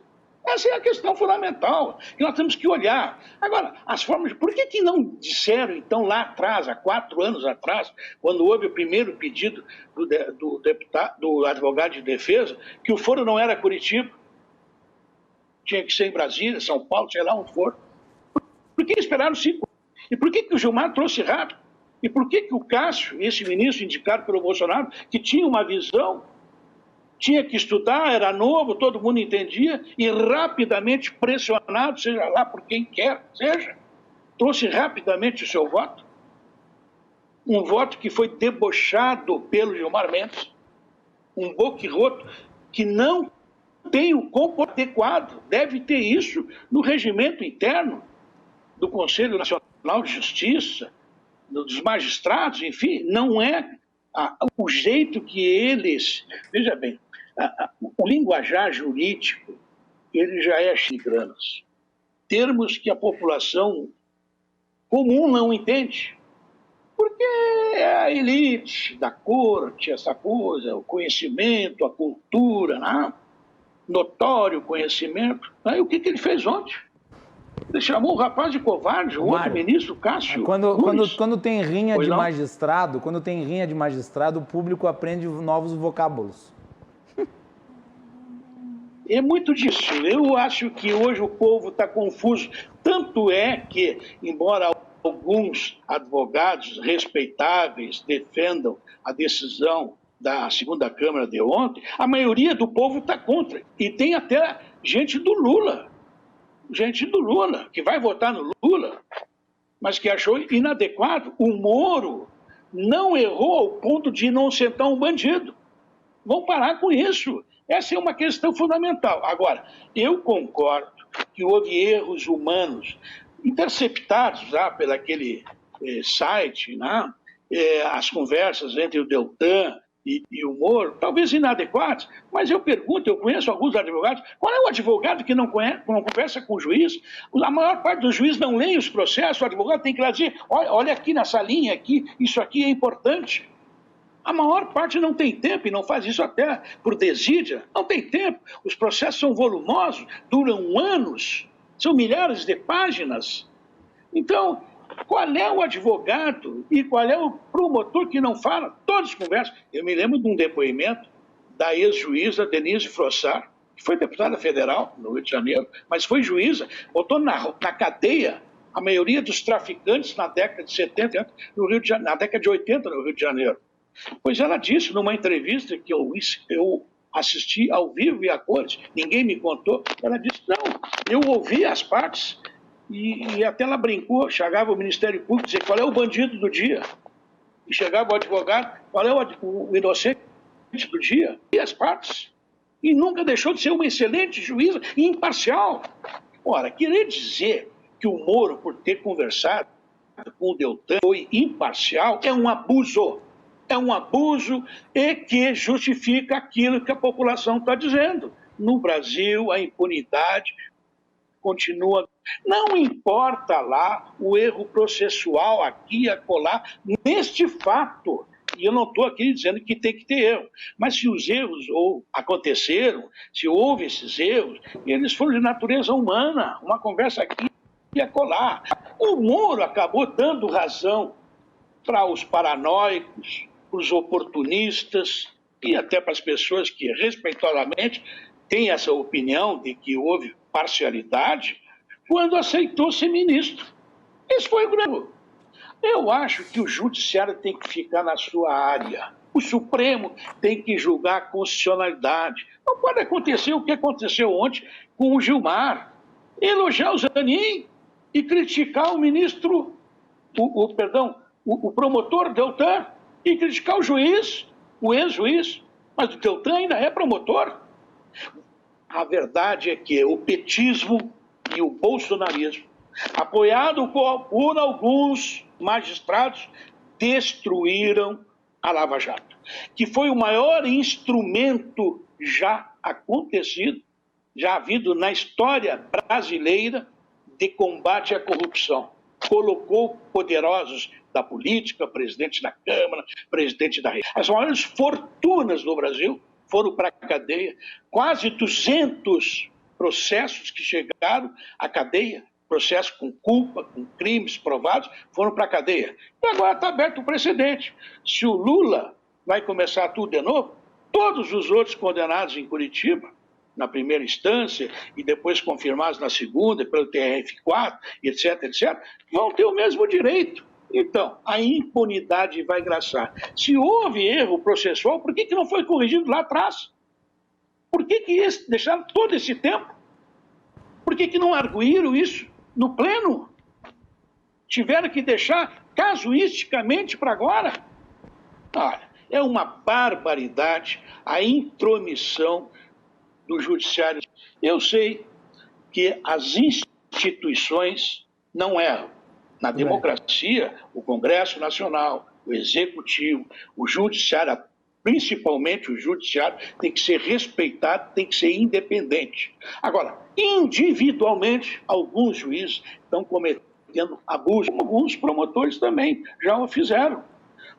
Essa é a questão fundamental, que nós temos que olhar. Agora, as formas... Por que não disseram, então, lá atrás, há 4 anos atrás, quando houve o primeiro pedido do advogado de defesa, que o foro não era Curitiba, tinha que ser em Brasília, São Paulo, sei lá onde for. Por que esperaram 5 anos? E por que o Gilmar trouxe rápido? E por que o Cássio, esse ministro indicado pelo Bolsonaro, que tinha uma visão, tinha que estudar, era novo, todo mundo entendia, e rapidamente pressionado, seja lá por quem quer, seja, trouxe rapidamente o seu voto? Um voto que foi debochado pelo Gilmar Mendes, um boquirroto que não tem o comportamento adequado, deve ter isso no regimento interno do Conselho Nacional de Justiça, dos magistrados, enfim, não é o jeito que eles... Veja bem, o linguajar jurídico, ele já é chigranas. Termos que a população comum não entende. Porque é a elite da corte, essa coisa, o conhecimento, a cultura, né? Notório conhecimento. Aí o que ele fez ontem? Ele chamou o rapaz de covarde, o outro ministro, Cássio. Quando tem rinha de magistrado, o público aprende novos vocábulos. É muito disso. Eu acho que hoje o povo está confuso. Tanto é que, embora alguns advogados respeitáveis defendam a decisão da segunda Câmara de ontem, a maioria do povo está contra. E tem até gente do Lula, que vai votar no Lula, mas que achou inadequado. O Moro não errou ao ponto de inocentar um bandido. Vão parar com isso. Essa é uma questão fundamental. Agora, eu concordo que houve erros humanos interceptados já pelaquele site, né? As conversas entre o Deltan e o Moro, talvez inadequados, mas eu pergunto, eu conheço alguns advogados, qual é o advogado que não conversa com o juiz? A maior parte dos juízes não leem os processos, o advogado tem que ir lá dizer, olha aqui nessa linha, aqui, isso aqui é importante. A maior parte não tem tempo, e não faz isso até por desídia, não tem tempo. Os processos são volumosos, duram anos, são milhares de páginas. Então, qual é o advogado e qual é o promotor que não fala? Todos conversam. Eu me lembro de um depoimento da ex-juíza Denise Frossard, que foi deputada federal no Rio de Janeiro, mas foi juíza, botou na cadeia a maioria dos traficantes na década de 70, no Rio de Janeiro, na década de 80 no Rio de Janeiro. Pois ela disse numa entrevista que eu assisti ao vivo e a cores, ninguém me contou, ela disse, não, eu ouvi as partes e até ela brincou, chegava o Ministério Público e dizia, qual é o bandido do dia? E chegava o advogado, qual é o inocente do dia? E as partes. e nunca deixou de ser uma excelente juíza e imparcial. Ora, querer dizer que o Moro, por ter conversado com o Deltan, foi imparcial, é um abuso. É um abuso e que justifica aquilo que a população está dizendo. No Brasil, a impunidade continua. Não importa lá o erro processual aqui e acolá, neste fato. E eu não estou aqui dizendo que tem que ter erro. Mas se os erros aconteceram, se houve esses erros, eles foram de natureza humana. Uma conversa aqui e acolá. O Moro acabou dando razão para os paranoicos, para os oportunistas e até para as pessoas que, respeitosamente, têm essa opinião de que houve parcialidade, quando aceitou ser ministro. Esse foi o grande. Eu acho que o judiciário tem que ficar na sua área. O Supremo tem que julgar a constitucionalidade. Não pode acontecer o que aconteceu ontem com o Gilmar. Elogiar o Zanin e criticar o ministro, o promotor Deltan, e criticar o juiz, o ex-juiz. Mas o Deltan ainda é promotor. A verdade é que o petismo e o bolsonarismo, apoiado por alguns magistrados, destruíram a Lava Jato, que foi o maior instrumento já acontecido, já havido na história brasileira de combate à corrupção. Colocou poderosos da política, presidente da Câmara, presidente da República. As maiores fortunas do Brasil foram para a cadeia. Quase 200 processos que chegaram à cadeia, processos com culpa, com crimes provados, foram para a cadeia. E agora está aberto o precedente. Se o Lula vai começar tudo de novo, todos os outros condenados em Curitiba, na primeira instância, e depois confirmados na segunda, pelo TRF4, etc., etc., vão ter o mesmo direito. Então, a impunidade vai graçar. Se houve erro processual, por que não foi corrigido lá atrás? Por que deixaram todo esse tempo? Por que não arguíram isso no pleno? Tiveram que deixar casuisticamente para agora? Olha, é uma barbaridade a intromissão do judiciário. Eu sei que as instituições não erram. Na democracia, o Congresso Nacional, o Executivo, o Judiciário, principalmente o Judiciário, tem que ser respeitado, tem que ser independente. Agora, individualmente, alguns juízes estão cometendo abuso, alguns promotores também já o fizeram.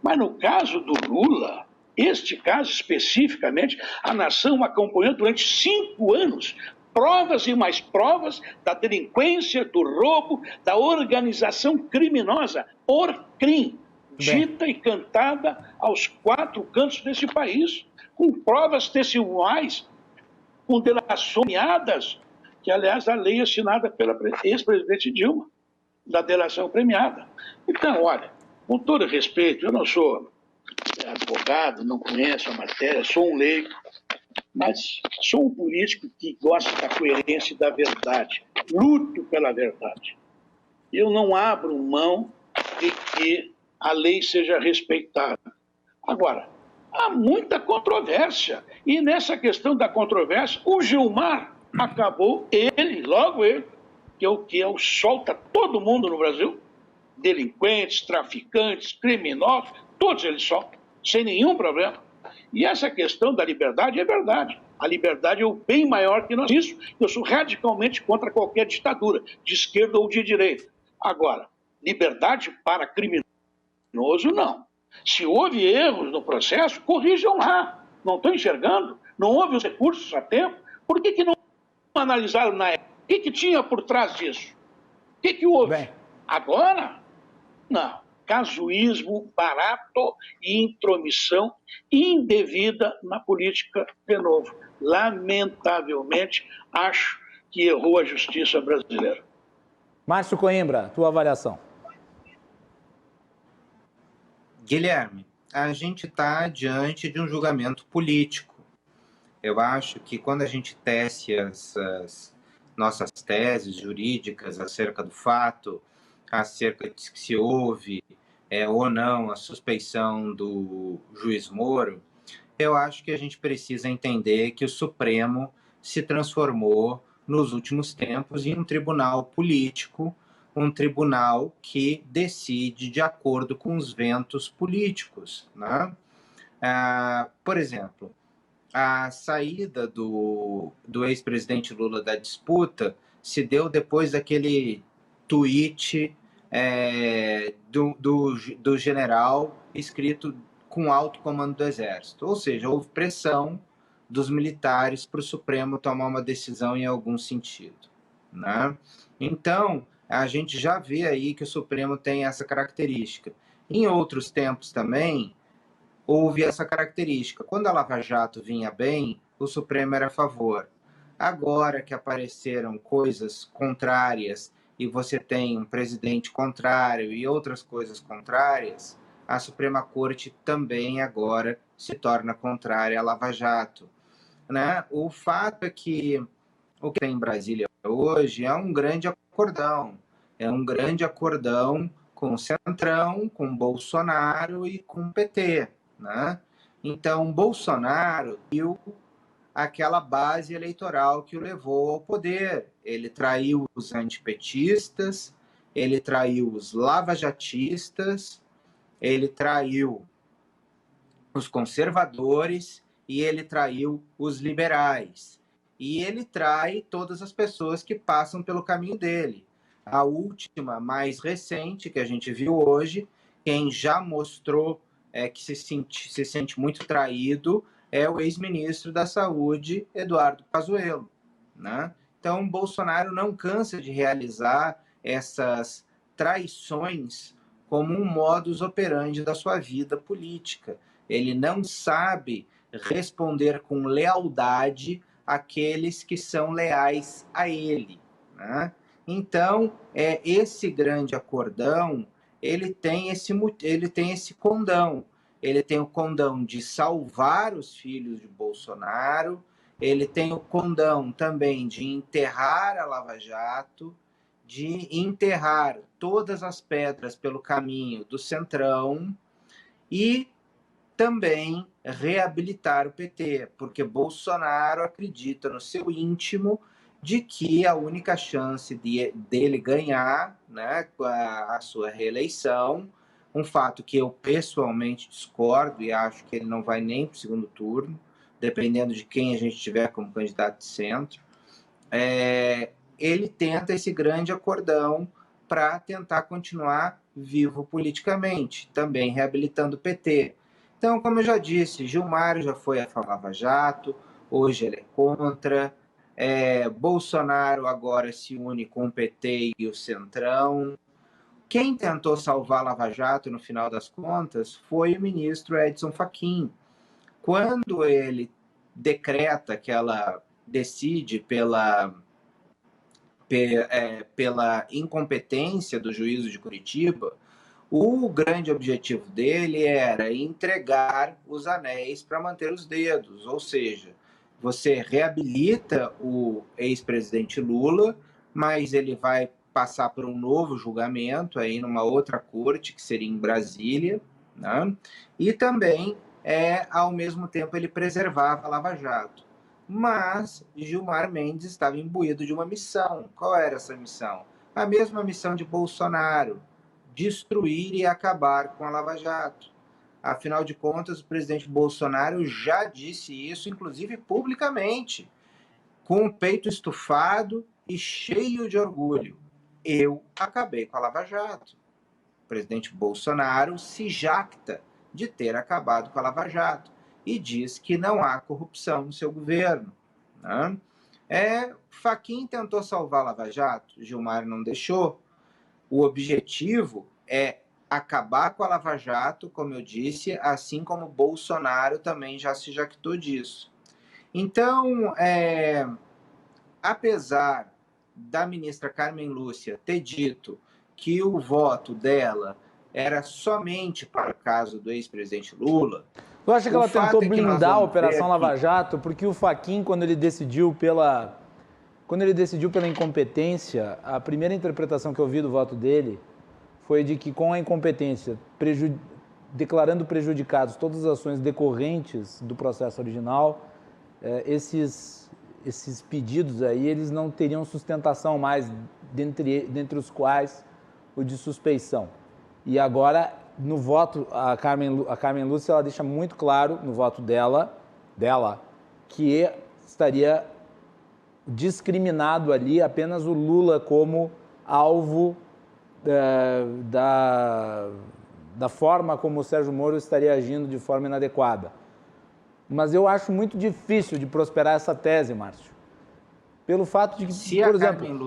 Mas no caso do Lula, este caso especificamente, a nação acompanhou durante 5 anos provas e mais provas da delinquência, do roubo, da organização criminosa, Orcrim, dita e cantada aos 4 cantos desse país, com provas testemunhais, com delações premiadas, que, aliás, a lei assinada pela ex-presidente Dilma, da delação premiada. Então, olha, com todo respeito, eu não sou advogado, não conheço a matéria, sou um leigo, mas sou um político que gosta da coerência e da verdade. Luto pela verdade. Eu não abro mão de que a lei seja respeitada. Agora, há muita controvérsia. E nessa questão da controvérsia, o Gilmar acabou, logo ele, que é o solta todo mundo no Brasil, delinquentes, traficantes, criminosos, todos eles soltam, sem nenhum problema. E essa questão da liberdade é verdade. A liberdade é o bem maior que nós. Isso, eu sou radicalmente contra qualquer ditadura, de esquerda ou de direita. Agora, liberdade para criminoso, não. Se houve erros no processo, corrijam lá. Não estão enxergando? Não houve os recursos a tempo? Por que não analisaram na época? O que tinha por trás disso? O que houve? Bem. Agora? Não. Casuísmo barato e intromissão indevida na política de novo. Lamentavelmente, acho que errou a justiça brasileira. Márcio Coimbra, tua avaliação. Guilherme, a gente está diante de um julgamento político. Eu acho que quando a gente tece as nossas teses jurídicas acerca do fato, acerca de que se houve ou não a suspeição do juiz Moro, eu acho que a gente precisa entender que o Supremo se transformou, nos últimos tempos, em um tribunal político, um tribunal que decide de acordo com os ventos políticos, né? Por exemplo, a saída do ex-presidente Lula da disputa se deu depois daquele tweet do general escrito com alto comando do Exército. Ou seja, houve pressão dos militares para o Supremo tomar uma decisão em algum sentido, né? Então, a gente já vê aí que o Supremo tem essa característica. Em outros tempos também, houve essa característica. Quando a Lava Jato vinha bem, o Supremo era a favor. Agora que apareceram coisas contrárias e você tem um presidente contrário e outras coisas contrárias, a Suprema Corte também agora se torna contrária à Lava Jato, né? O fato é que o que tem em Brasília hoje é um grande acordão. É um grande acordão com o Centrão, com Bolsonaro e com o PT, né? Então, Bolsonaro viu aquela base eleitoral que o levou ao poder. Ele traiu os antipetistas, ele traiu os lavajatistas, ele traiu os conservadores e ele traiu os liberais. E ele trai todas as pessoas que passam pelo caminho dele. A última, mais recente, que a gente viu hoje, quem já mostrou que se sente muito traído é o ex-ministro da Saúde, Eduardo Pazuello, né? Então, Bolsonaro não cansa de realizar essas traições como um modus operandi da sua vida política. Ele não sabe responder com lealdade àqueles que são leais a ele, né? Então, esse grande acordão, ele tem esse condão. Ele tem o condão de salvar os filhos de Bolsonaro, ele tem o condão também de enterrar a Lava Jato, de enterrar todas as pedras pelo caminho do Centrão e também reabilitar o PT, porque Bolsonaro acredita no seu íntimo de que a única chance dele ganhar, né, a sua reeleição, um fato que eu pessoalmente discordo e acho que ele não vai nem para o segundo turno, dependendo de quem a gente tiver como candidato de centro, ele tenta esse grande acordão para tentar continuar vivo politicamente, também reabilitando o PT. Então, como eu já disse, Gilmar já foi a Lava Jato, hoje ele é contra, Bolsonaro agora se une com o PT e o Centrão. Quem tentou salvar a Lava Jato, no final das contas, foi o ministro Edson Fachin. Quando ele decreta que ela decide pela incompetência do juízo de Curitiba, o grande objetivo dele era entregar os anéis para manter os dedos, ou seja, você reabilita o ex-presidente Lula, mas ele vai passar por um novo julgamento aí numa outra corte, que seria em Brasília, né? E também, ao mesmo tempo, ele preservava a Lava Jato. Mas Gilmar Mendes estava imbuído de uma missão. Qual era essa missão? A mesma missão de Bolsonaro, destruir e acabar com a Lava Jato. Afinal de contas, o presidente Bolsonaro já disse isso, inclusive publicamente, com o peito estufado e cheio de orgulho. Eu acabei com a Lava Jato. O presidente Bolsonaro se jacta de ter acabado com a Lava Jato e diz que não há corrupção no seu governo, né? Fachin tentou salvar a Lava Jato, Gilmar não deixou. O objetivo é acabar com a Lava Jato, como eu disse, assim como Bolsonaro também já se jactou disso. Então, apesar da ministra Carmen Lúcia ter dito que o voto dela era somente para o caso do ex-presidente Lula... Tu acha que ela tentou blindar a Operação Lava Jato? Porque o Fachin, quando ele decidiu pela incompetência, a primeira interpretação que eu vi do voto dele foi de que com a incompetência declarando prejudicados todas as ações decorrentes do processo original, esses pedidos aí, eles não teriam sustentação mais, dentre os quais o de suspeição. E agora, no voto, a Carmen Lúcia, ela deixa muito claro, no voto dela, que estaria discriminado ali apenas o Lula como alvo da forma como o Sérgio Moro estaria agindo de forma inadequada. Mas eu acho muito difícil de prosperar essa tese, Márcio. Pelo fato de que, por exemplo,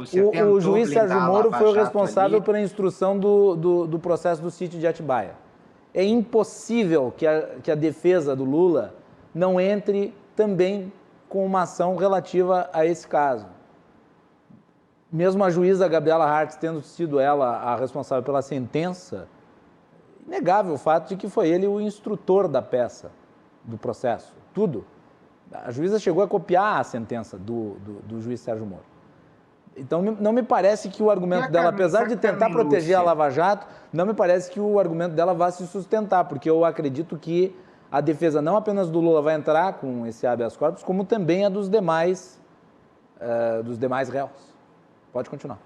o juiz Sérgio Moro foi o responsável pela instrução do processo do sítio de Atibaia. É impossível que a defesa do Lula não entre também com uma ação relativa a esse caso. Mesmo a juíza Gabriela Hartz tendo sido ela a responsável pela sentença, inegável o fato de que foi ele o instrutor da peça, do processo, tudo. A juíza chegou a copiar a sentença do juiz Sérgio Moro. Então, não me parece que o argumento dela, apesar de tentar proteger a Lava Jato, não me parece que o argumento dela vá se sustentar, porque eu acredito que a defesa não apenas do Lula vai entrar com esse habeas corpus, como também a dos demais réus. Pode continuar.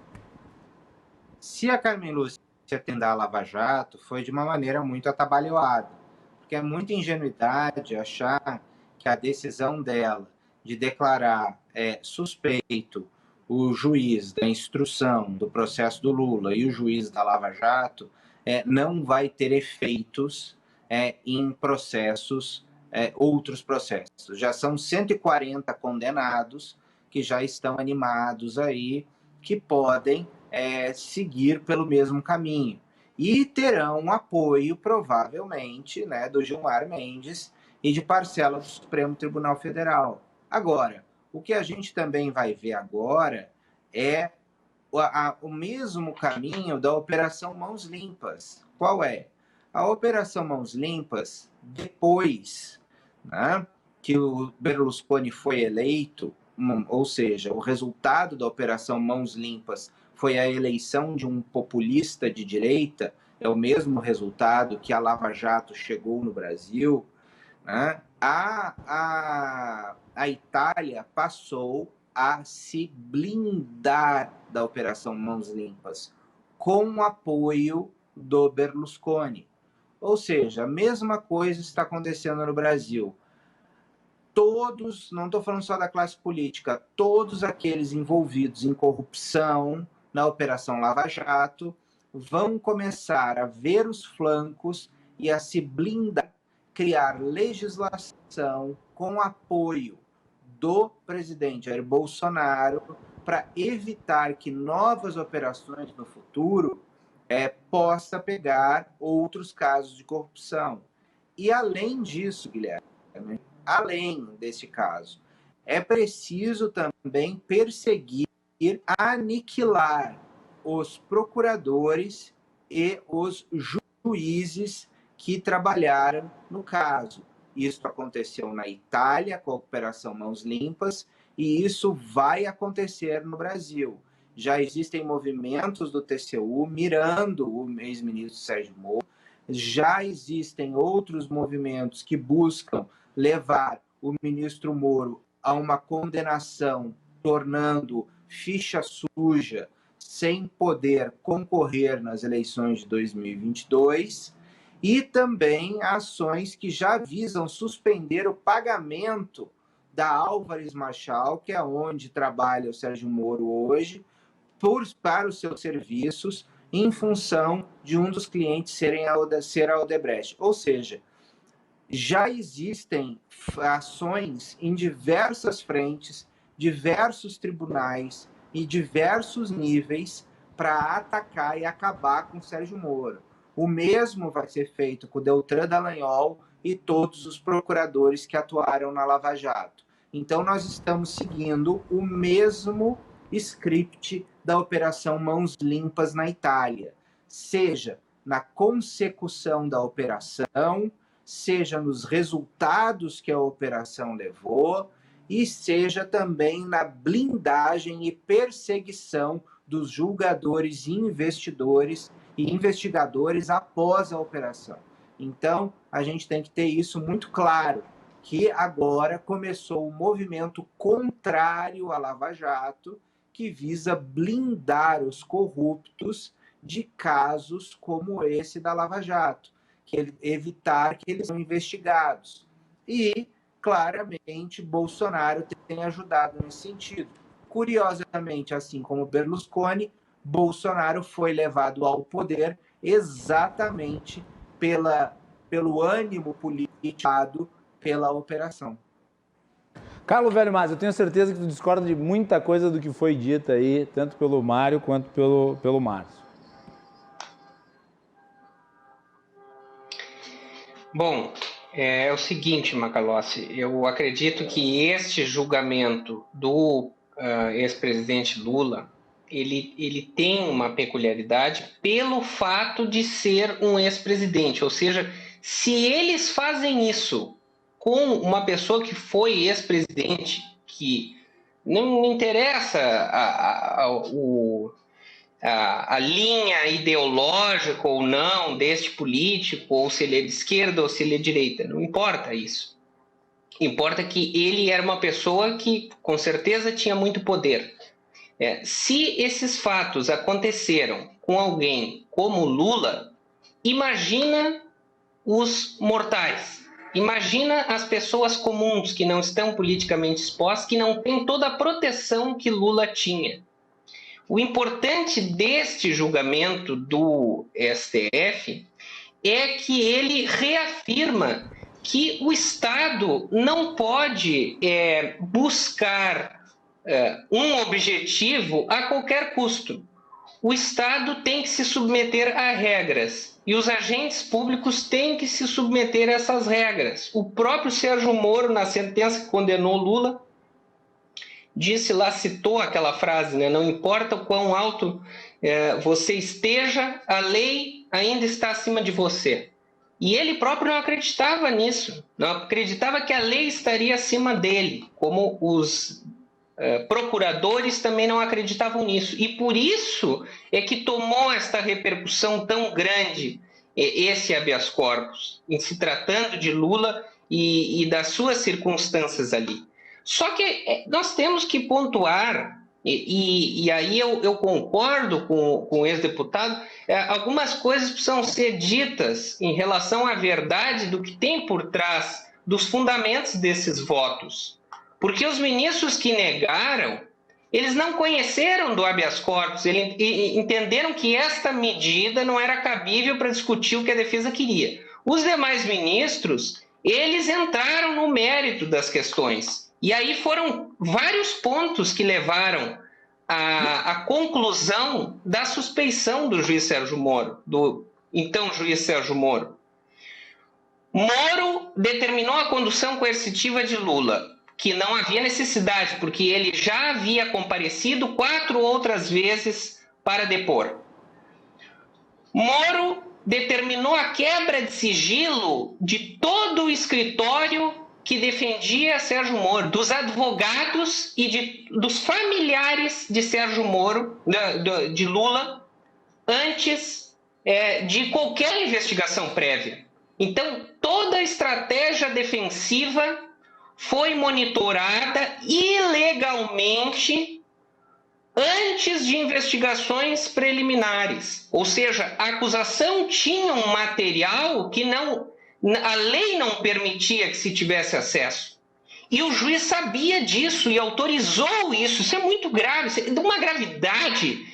Se a Carmen Lúcia atender a Lava Jato, foi de uma maneira muito atabalhoada, porque é muita ingenuidade achar que a decisão dela de declarar suspeito o juiz da instrução do processo do Lula e o juiz da Lava Jato não vai ter efeitos em processos, outros processos. Já são 140 condenados que já estão animados aí, que podem seguir pelo mesmo caminho. E terão apoio, provavelmente, do Gilmar Mendes e de parcela do Supremo Tribunal Federal. Agora, o que a gente também vai ver agora é o mesmo caminho da Operação Mãos Limpas. Qual é? A Operação Mãos Limpas, depois que o Berlusconi foi eleito, ou seja, o resultado da Operação Mãos Limpas foi a eleição de um populista de direita, é o mesmo resultado que a Lava Jato chegou no Brasil, a Itália passou a se blindar da Operação Mãos Limpas com o apoio do Berlusconi. Ou seja, a mesma coisa está acontecendo no Brasil. Todos, não estou falando só da classe política, todos aqueles envolvidos em corrupção na Operação Lava Jato vão começar a ver os flancos e a se blindar, criar legislação com apoio do presidente Jair Bolsonaro para evitar que novas operações no futuro possa pegar outros casos de corrupção. E além disso, Guilherme, além desse caso, é preciso também perseguir, aniquilar os procuradores e os juízes que trabalharam no caso. Isso aconteceu na Itália com a Operação Mãos Limpas e isso vai acontecer no Brasil. Já existem movimentos do TCU mirando o ex-ministro Sérgio Moro, já existem outros movimentos que buscam levar o ministro Moro a uma condenação, tornando ficha suja, sem poder concorrer nas eleições de 2022, e também ações que já visam suspender o pagamento da Álvares Marchal, que é onde trabalha o Sérgio Moro hoje, para os seus serviços, em função de um dos clientes ser a Odebrecht. Ou seja, já existem ações em diversas frentes, diversos tribunais e diversos níveis para atacar e acabar com o Sérgio Moro. O mesmo vai ser feito com o Deltan Dallagnol e todos os procuradores que atuaram na Lava Jato. Então, nós estamos seguindo o mesmo script da Operação Mãos Limpas na Itália, seja na consecução da operação, seja nos resultados que a operação levou, e seja também na blindagem e perseguição dos julgadores e investigadores após a operação. Então, a gente tem que ter isso muito claro, que agora começou um movimento contrário à Lava Jato, que visa blindar os corruptos de casos como esse da Lava Jato, evitar que eles sejam investigados. E, claramente, Bolsonaro tem ajudado nesse sentido. Curiosamente, assim como Berlusconi, Bolsonaro foi levado ao poder exatamente pelo ânimo político pela operação. Carlos Velho Mas, eu tenho certeza que tu discorda de muita coisa do que foi dita aí, tanto pelo Mário quanto pelo Márcio. Bom, é o seguinte, Macalossi, eu acredito que este julgamento do ex-presidente Lula, ele tem uma peculiaridade pelo fato de ser um ex-presidente, ou seja, se eles fazem isso com uma pessoa que foi ex-presidente, que não me interessa a linha ideológica ou não deste político, ou se ele é de esquerda ou se ele é de direita, não importa isso. Importa que ele era uma pessoa que com certeza tinha muito poder. Se esses fatos aconteceram com alguém como Lula, imagina os mortais. Imagina as pessoas comuns que não estão politicamente expostas, que não têm toda a proteção que Lula tinha. O importante deste julgamento do STF é que ele reafirma que o Estado não pode buscar um objetivo a qualquer custo. O Estado tem que se submeter a regras e os agentes públicos têm que se submeter a essas regras. O próprio Sérgio Moro, na sentença que condenou Lula, disse lá, citou aquela frase, né? Não importa o quão alto você esteja, a lei ainda está acima de você. E ele próprio não acreditava nisso, não acreditava que a lei estaria acima dele, como os procuradores também não acreditavam nisso. E por isso é que tomou esta repercussão tão grande esse habeas corpus, em se tratando de Lula e das suas circunstâncias ali. Só que nós temos que pontuar, e aí eu concordo com o ex-deputado, algumas coisas precisam ser ditas em relação à verdade do que tem por trás dos fundamentos desses votos. Porque os ministros que negaram, eles não conheceram do habeas corpus, eles entenderam que esta medida não era cabível para discutir o que a defesa queria. Os demais ministros, eles entraram no mérito das questões. E aí foram vários pontos que levaram à conclusão da suspeição do juiz Sérgio Moro, do então juiz Sérgio Moro. Moro determinou a condução coercitiva de Lula, que não havia necessidade, porque ele já havia comparecido 4 outras vezes para depor. Moro determinou a quebra de sigilo de todo o escritório que defendia Sérgio Moro, dos advogados e dos familiares de Sérgio Moro, de Lula, antes de qualquer investigação prévia. Então, toda a estratégia defensiva foi monitorada ilegalmente antes de investigações preliminares. Ou seja, a acusação tinha um material que a lei não permitia que se tivesse acesso. E o juiz sabia disso e autorizou isso. Isso é muito grave, isso é de uma gravidade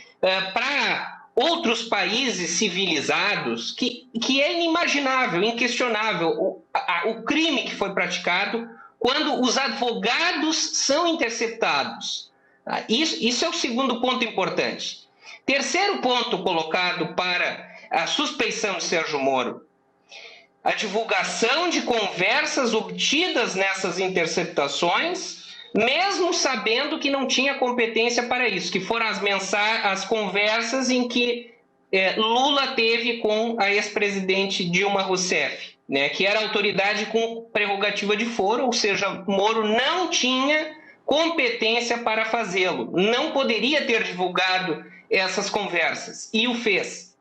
para outros países civilizados que é inimaginável, inquestionável o crime que foi praticado quando os advogados são interceptados. Isso é o segundo ponto importante. Terceiro ponto colocado para a suspeição de Sérgio Moro: a divulgação de conversas obtidas nessas interceptações, mesmo sabendo que não tinha competência para isso, que foram as conversas em que Lula teve com a ex-presidente Dilma Rousseff, né, que era autoridade com prerrogativa de foro, ou seja, Moro não tinha competência para fazê-lo, não poderia ter divulgado essas conversas, e o fez.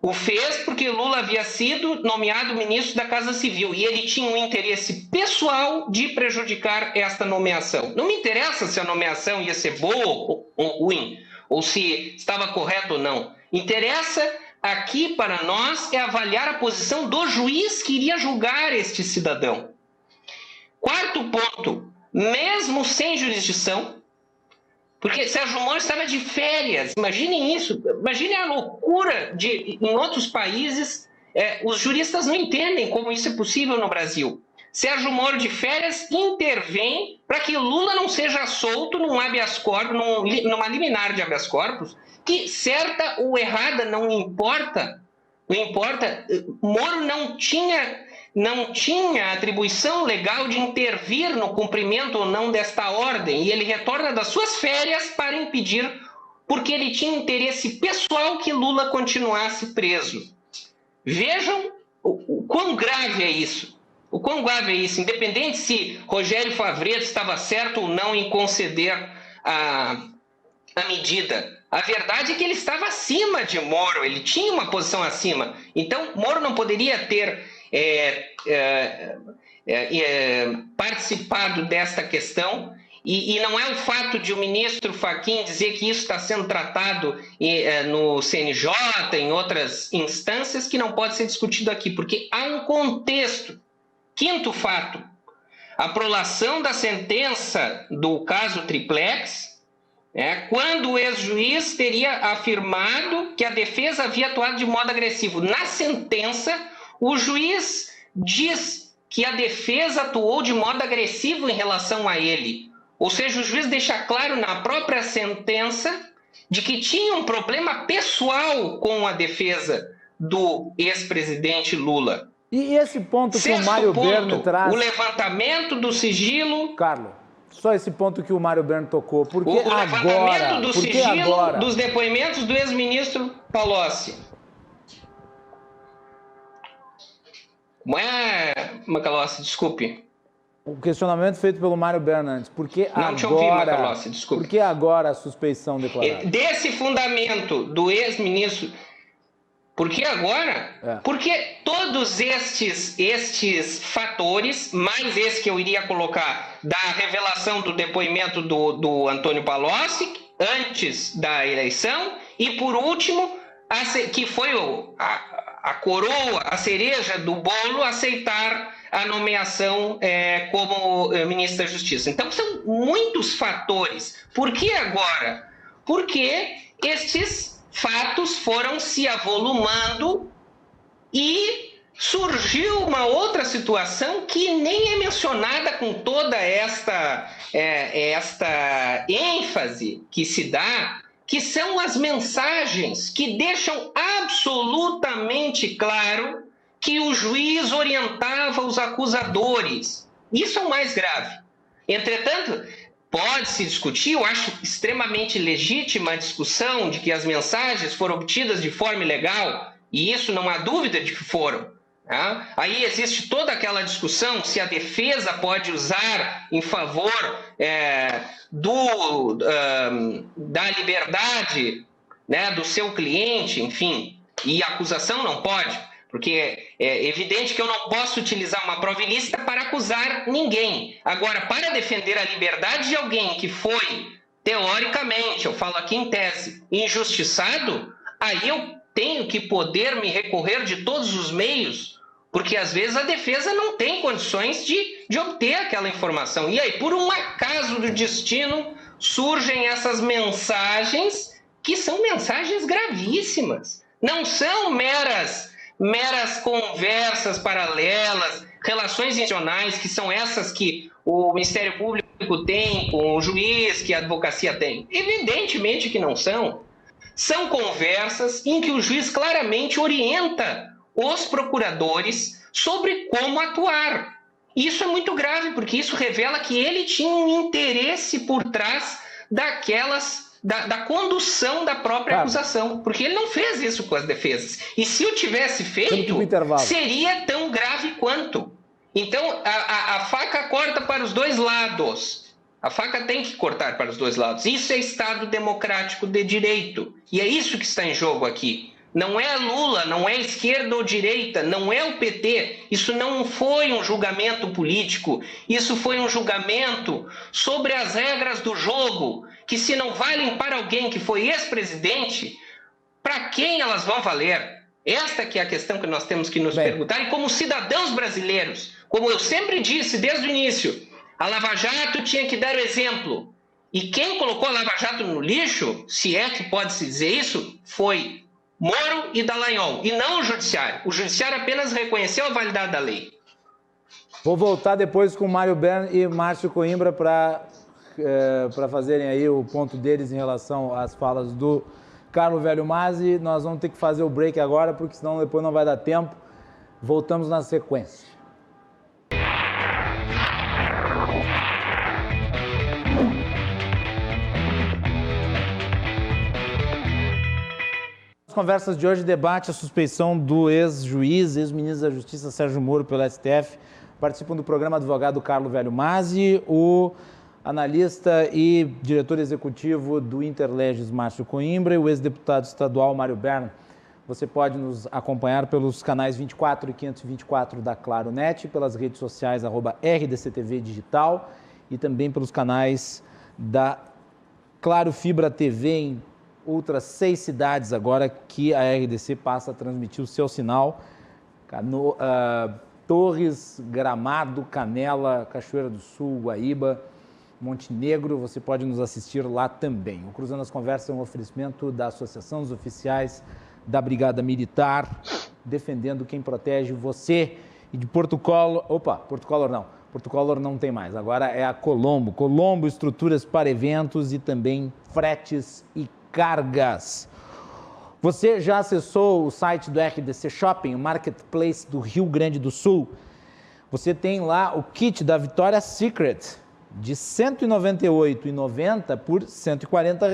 o fez porque Lula havia sido nomeado ministro da Casa Civil e ele tinha um interesse pessoal de prejudicar esta nomeação. Não me interessa se a nomeação ia ser boa ou ruim, ou se estava correto ou não. Interessa aqui para nós é avaliar a posição do juiz que iria julgar este cidadão. Quarto ponto, mesmo sem jurisdição, porque Sérgio Moro estava de férias, imaginem isso, imaginem a loucura de, em outros países, os juristas não entendem como isso é possível no Brasil. Sérgio Moro de férias intervém para que Lula não seja solto num habeas corpus, numa liminar de habeas corpus, que certa ou errada não importa, Moro não tinha atribuição legal de intervir no cumprimento ou não desta ordem, e ele retorna das suas férias para impedir, porque ele tinha interesse pessoal que Lula continuasse preso. Vejam o quão grave é isso. O quão grave é isso, independente se Rogério Favreto estava certo ou não em conceder a medida. A verdade é que ele estava acima de Moro, ele tinha uma posição acima. Então, Moro não poderia ter participado desta questão, e não é o fato de o ministro Fachin dizer que isso está sendo tratado no CNJ, em outras instâncias, que não pode ser discutido aqui, porque há um contexto. Quinto fato, a prolação da sentença do caso Triplex, quando o ex-juiz teria afirmado que a defesa havia atuado de modo agressivo. Na sentença, o juiz diz que a defesa atuou de modo agressivo em relação a ele. Ou seja, o juiz deixa claro na própria sentença de que tinha um problema pessoal com a defesa do ex-presidente Lula. E esse ponto que o Mário Berno traz... o levantamento do sigilo... Carlos, só esse ponto que o Mário Berno tocou. Por que o agora? Levantamento do sigilo agora? Dos depoimentos do ex-ministro Palocci. Como é, Macalossi? Desculpe. O questionamento feito pelo Mário Berno antes. Por que agora? Não te ouvi, Macalossi, desculpe. Por que agora a suspeição declarada? Desse fundamento do ex-ministro... Por que agora? Porque todos estes fatores, mais esse que eu iria colocar da revelação do depoimento do Antônio Palocci, antes da eleição, e por último, que foi a coroa, a cereja do bolo, aceitar a nomeação como ministro da Justiça. Então, são muitos fatores. Por que agora? Porque estes fatos foram se avolumando e surgiu uma outra situação que nem é mencionada com toda esta ênfase que se dá, que são as mensagens que deixam absolutamente claro que o juiz orientava os acusadores. Isso é o mais grave. Entretanto, pode-se discutir, eu acho extremamente legítima a discussão de que as mensagens foram obtidas de forma ilegal, e isso não há dúvida de que foram. Tá? Aí existe toda aquela discussão se a defesa pode usar em favor da liberdade, né, do seu cliente, enfim, e a acusação não pode. Porque é evidente que eu não posso utilizar uma prova ilícita para acusar ninguém. Agora, para defender a liberdade de alguém que foi, teoricamente, eu falo aqui em tese, injustiçado, aí eu tenho que poder me recorrer de todos os meios, porque às vezes a defesa não tem condições de obter aquela informação. E aí, por um acaso do destino, surgem essas mensagens que são mensagens gravíssimas. Não são meras conversas paralelas, relações institucionais, que são essas que o Ministério Público tem com o juiz, que a advocacia tem. Evidentemente que não são. São conversas em que o juiz claramente orienta os procuradores sobre como atuar. Isso é muito grave, porque isso revela que ele tinha um interesse por trás da condução da própria acusação, porque ele não fez isso com as defesas. E se o tivesse feito, seria tão grave quanto. Então, a faca corta para os dois lados. A faca tem que cortar para os dois lados. Isso é Estado democrático de direito. E é isso que está em jogo aqui. Não é Lula, não é esquerda ou direita, não é o PT. Isso não foi um julgamento político, isso foi um julgamento sobre as regras do jogo, que se não valem para alguém que foi ex-presidente, para quem elas vão valer? Esta que é a questão que nós temos que nos perguntar, e como cidadãos brasileiros, como eu sempre disse desde o início, a Lava Jato tinha que dar o exemplo. E quem colocou a Lava Jato no lixo, se é que pode-se dizer isso, foi Moro e Dallagnol, e não o Judiciário. O Judiciário apenas reconheceu a validade da lei. Vou voltar depois com Mário Bern e Márcio Coimbra para fazerem aí o ponto deles em relação às falas do Carlo Velho Masi. Nós vamos ter que fazer o break agora, porque senão depois não vai dar tempo. Voltamos na sequência. Conversas de hoje debate a suspeição do ex-juiz, ex-ministro da Justiça Sérgio Moro pelo STF. Participam do programa advogado Carlo Velho Masi, o analista e diretor executivo do Interlegis Márcio Coimbra e o ex-deputado estadual Mário Bern. Você pode nos acompanhar pelos canais 24 e 524 da Claro Net, pelas redes sociais @RDCTV Digital e também pelos canais da Claro Fibra TV em outras 6 cidades agora que a RDC passa a transmitir o seu sinal. Torres, Gramado, Canela, Cachoeira do Sul, Guaíba, Montenegro, você pode nos assistir lá também. O Cruzando as Conversas é um oferecimento da Associação dos Oficiais da Brigada Militar, defendendo quem protege você. E de Porto Collor não tem mais, agora é a Colombo. Colombo, estruturas para eventos e também fretes e cargas. Você já acessou o site do RDC Shopping, o Marketplace do Rio Grande do Sul? Você tem lá o kit da Victoria's Secret de R$ 198,90 por R$ 140.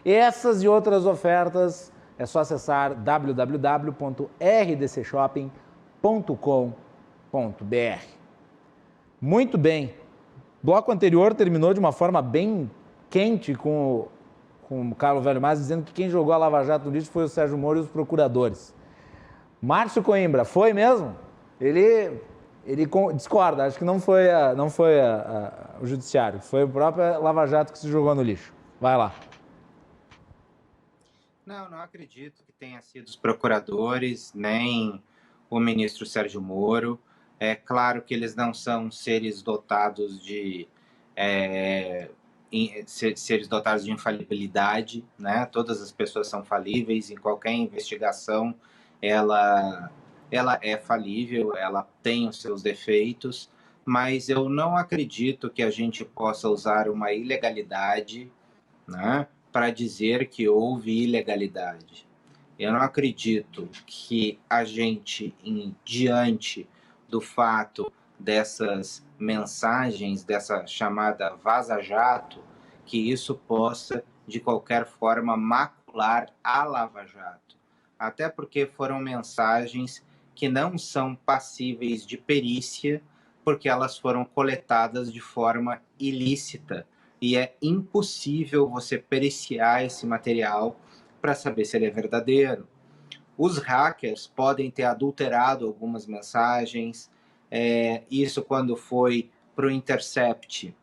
Essas e outras ofertas é só acessar www.rdcshopping.com.br. Muito bem. O bloco anterior terminou de uma forma bem quente com o Carlo Velho Masi, dizendo que quem jogou a Lava Jato no lixo foi o Sérgio Moro e os procuradores. Márcio Coimbra, foi mesmo? Ele discorda, acho que não foi o Judiciário, foi o próprio Lava Jato que se jogou no lixo. Vai lá. Não acredito que tenha sido os procuradores, nem o ministro Sérgio Moro. É claro que eles não são seres dotados de infalibilidade, né? Todas as pessoas são falíveis, em qualquer investigação ela é falível, ela tem os seus defeitos, mas eu não acredito que a gente possa usar uma ilegalidade, né, para dizer que houve ilegalidade. Eu não acredito que a gente, diante do fato dessas mensagens, dessa chamada vaza-jato, que isso possa, de qualquer forma, macular a Lava Jato. Até porque foram mensagens que não são passíveis de perícia, porque elas foram coletadas de forma ilícita. E é impossível você periciar esse material para saber se ele é verdadeiro. Os hackers podem ter adulterado algumas mensagens, isso quando foi para o Intercept,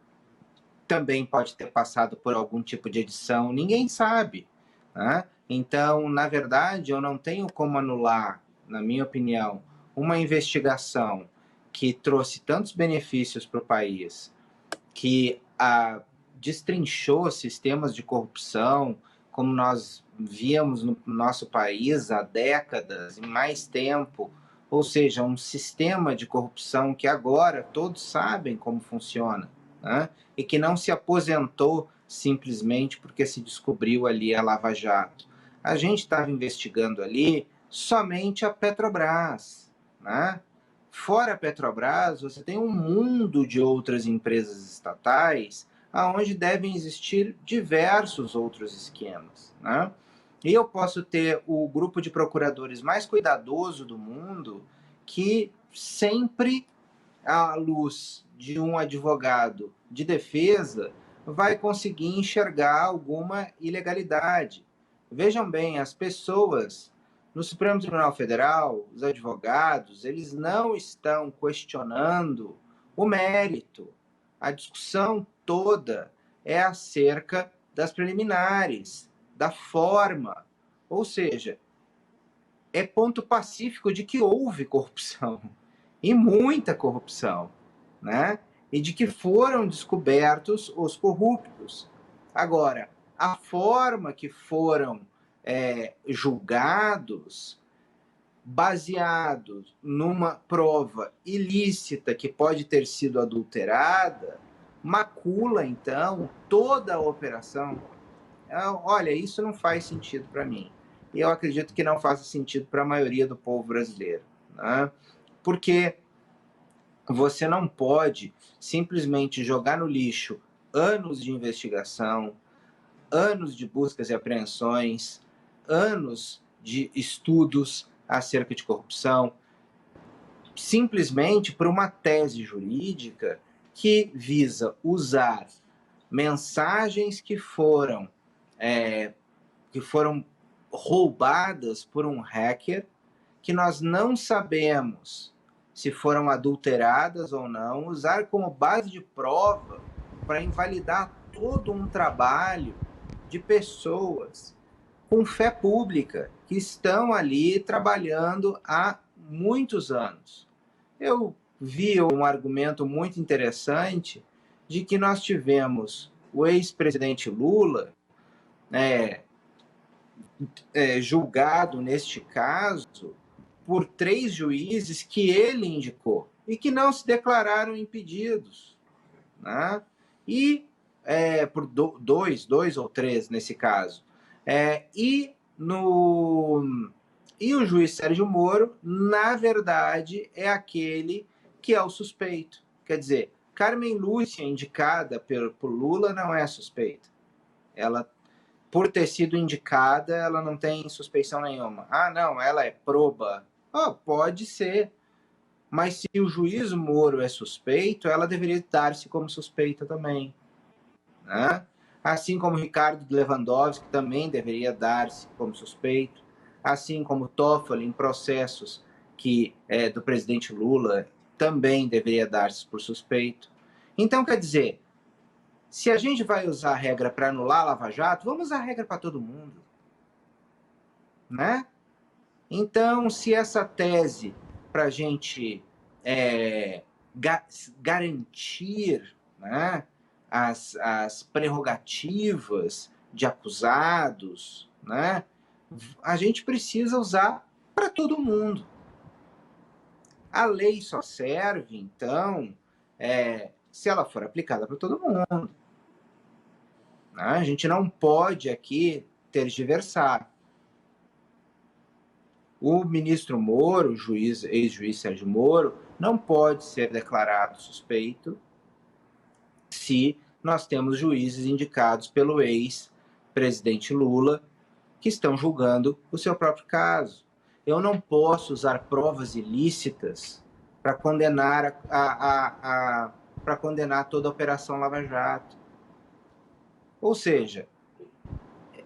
também pode ter passado por algum tipo de edição, ninguém sabe, né? Então, na verdade, eu não tenho como anular, na minha opinião, uma investigação que trouxe tantos benefícios para o país, que destrinchou sistemas de corrupção, como nós víamos no nosso país há décadas, em mais tempo, ou seja, um sistema de corrupção que agora todos sabem como funciona, né? E que não se aposentou simplesmente porque se descobriu ali a Lava Jato. A gente estava investigando ali somente a Petrobras, né? Fora a Petrobras, você tem um mundo de outras empresas estatais onde devem existir diversos outros esquemas, né? E eu posso ter o grupo de procuradores mais cuidadoso do mundo que sempre, à luz de um advogado de defesa, vai conseguir enxergar alguma ilegalidade. Vejam bem, as pessoas no Supremo Tribunal Federal, os advogados, eles não estão questionando o mérito. A discussão toda é acerca das preliminares, da forma. Ou seja, é ponto pacífico de que houve corrupção, e muita corrupção, né? E de que foram descobertos os corruptos. Agora, a forma que foram julgados, baseados numa prova ilícita que pode ter sido adulterada, macula, então, toda a operação. Olha, isso não faz sentido para mim. E eu acredito que não faça sentido para a maioria do povo brasileiro, né? Porque você não pode simplesmente jogar no lixo anos de investigação, anos de buscas e apreensões, anos de estudos acerca de corrupção, simplesmente por uma tese jurídica que visa usar mensagens que foram roubadas por um hacker, que nós não sabemos se foram adulteradas ou não, usar como base de prova para invalidar todo um trabalho de pessoas com fé pública, que estão ali trabalhando há muitos anos. Eu vi um argumento muito interessante de que nós tivemos o ex-presidente Lula julgado, neste caso, por 3 juízes que ele indicou e que não se declararam impedidos, né? E por dois ou 3 nesse caso. E o juiz Sérgio Moro, na verdade, é aquele que é o suspeito. Quer dizer, Carmen Lúcia, indicada por Lula, não é suspeita. Ela, por ter sido indicada, ela não tem suspeição nenhuma. Ah, não, ela é proba. Pode ser. Mas se o juiz Moro é suspeito, ela deveria dar-se como suspeita também, né? Assim como Ricardo Lewandowski também deveria dar-se como suspeito, assim como Toffoli em processos do presidente Lula também deveria dar-se por suspeito. Então, quer dizer, se a gente vai usar a regra para anular a Lava Jato, vamos usar a regra para todo mundo, né? Então, se essa tese para a gente garantir, né, as prerrogativas de acusados, né, a gente precisa usar para todo mundo. A lei só serve, então, se ela for aplicada para todo mundo. A gente não pode aqui tergiversar. O ministro Moro, ex-juiz Sérgio Moro, não pode ser declarado suspeito se nós temos juízes indicados pelo ex-presidente Lula que estão julgando o seu próprio caso. Eu não posso usar provas ilícitas para condenar para condenar toda a Operação Lava Jato. Ou seja,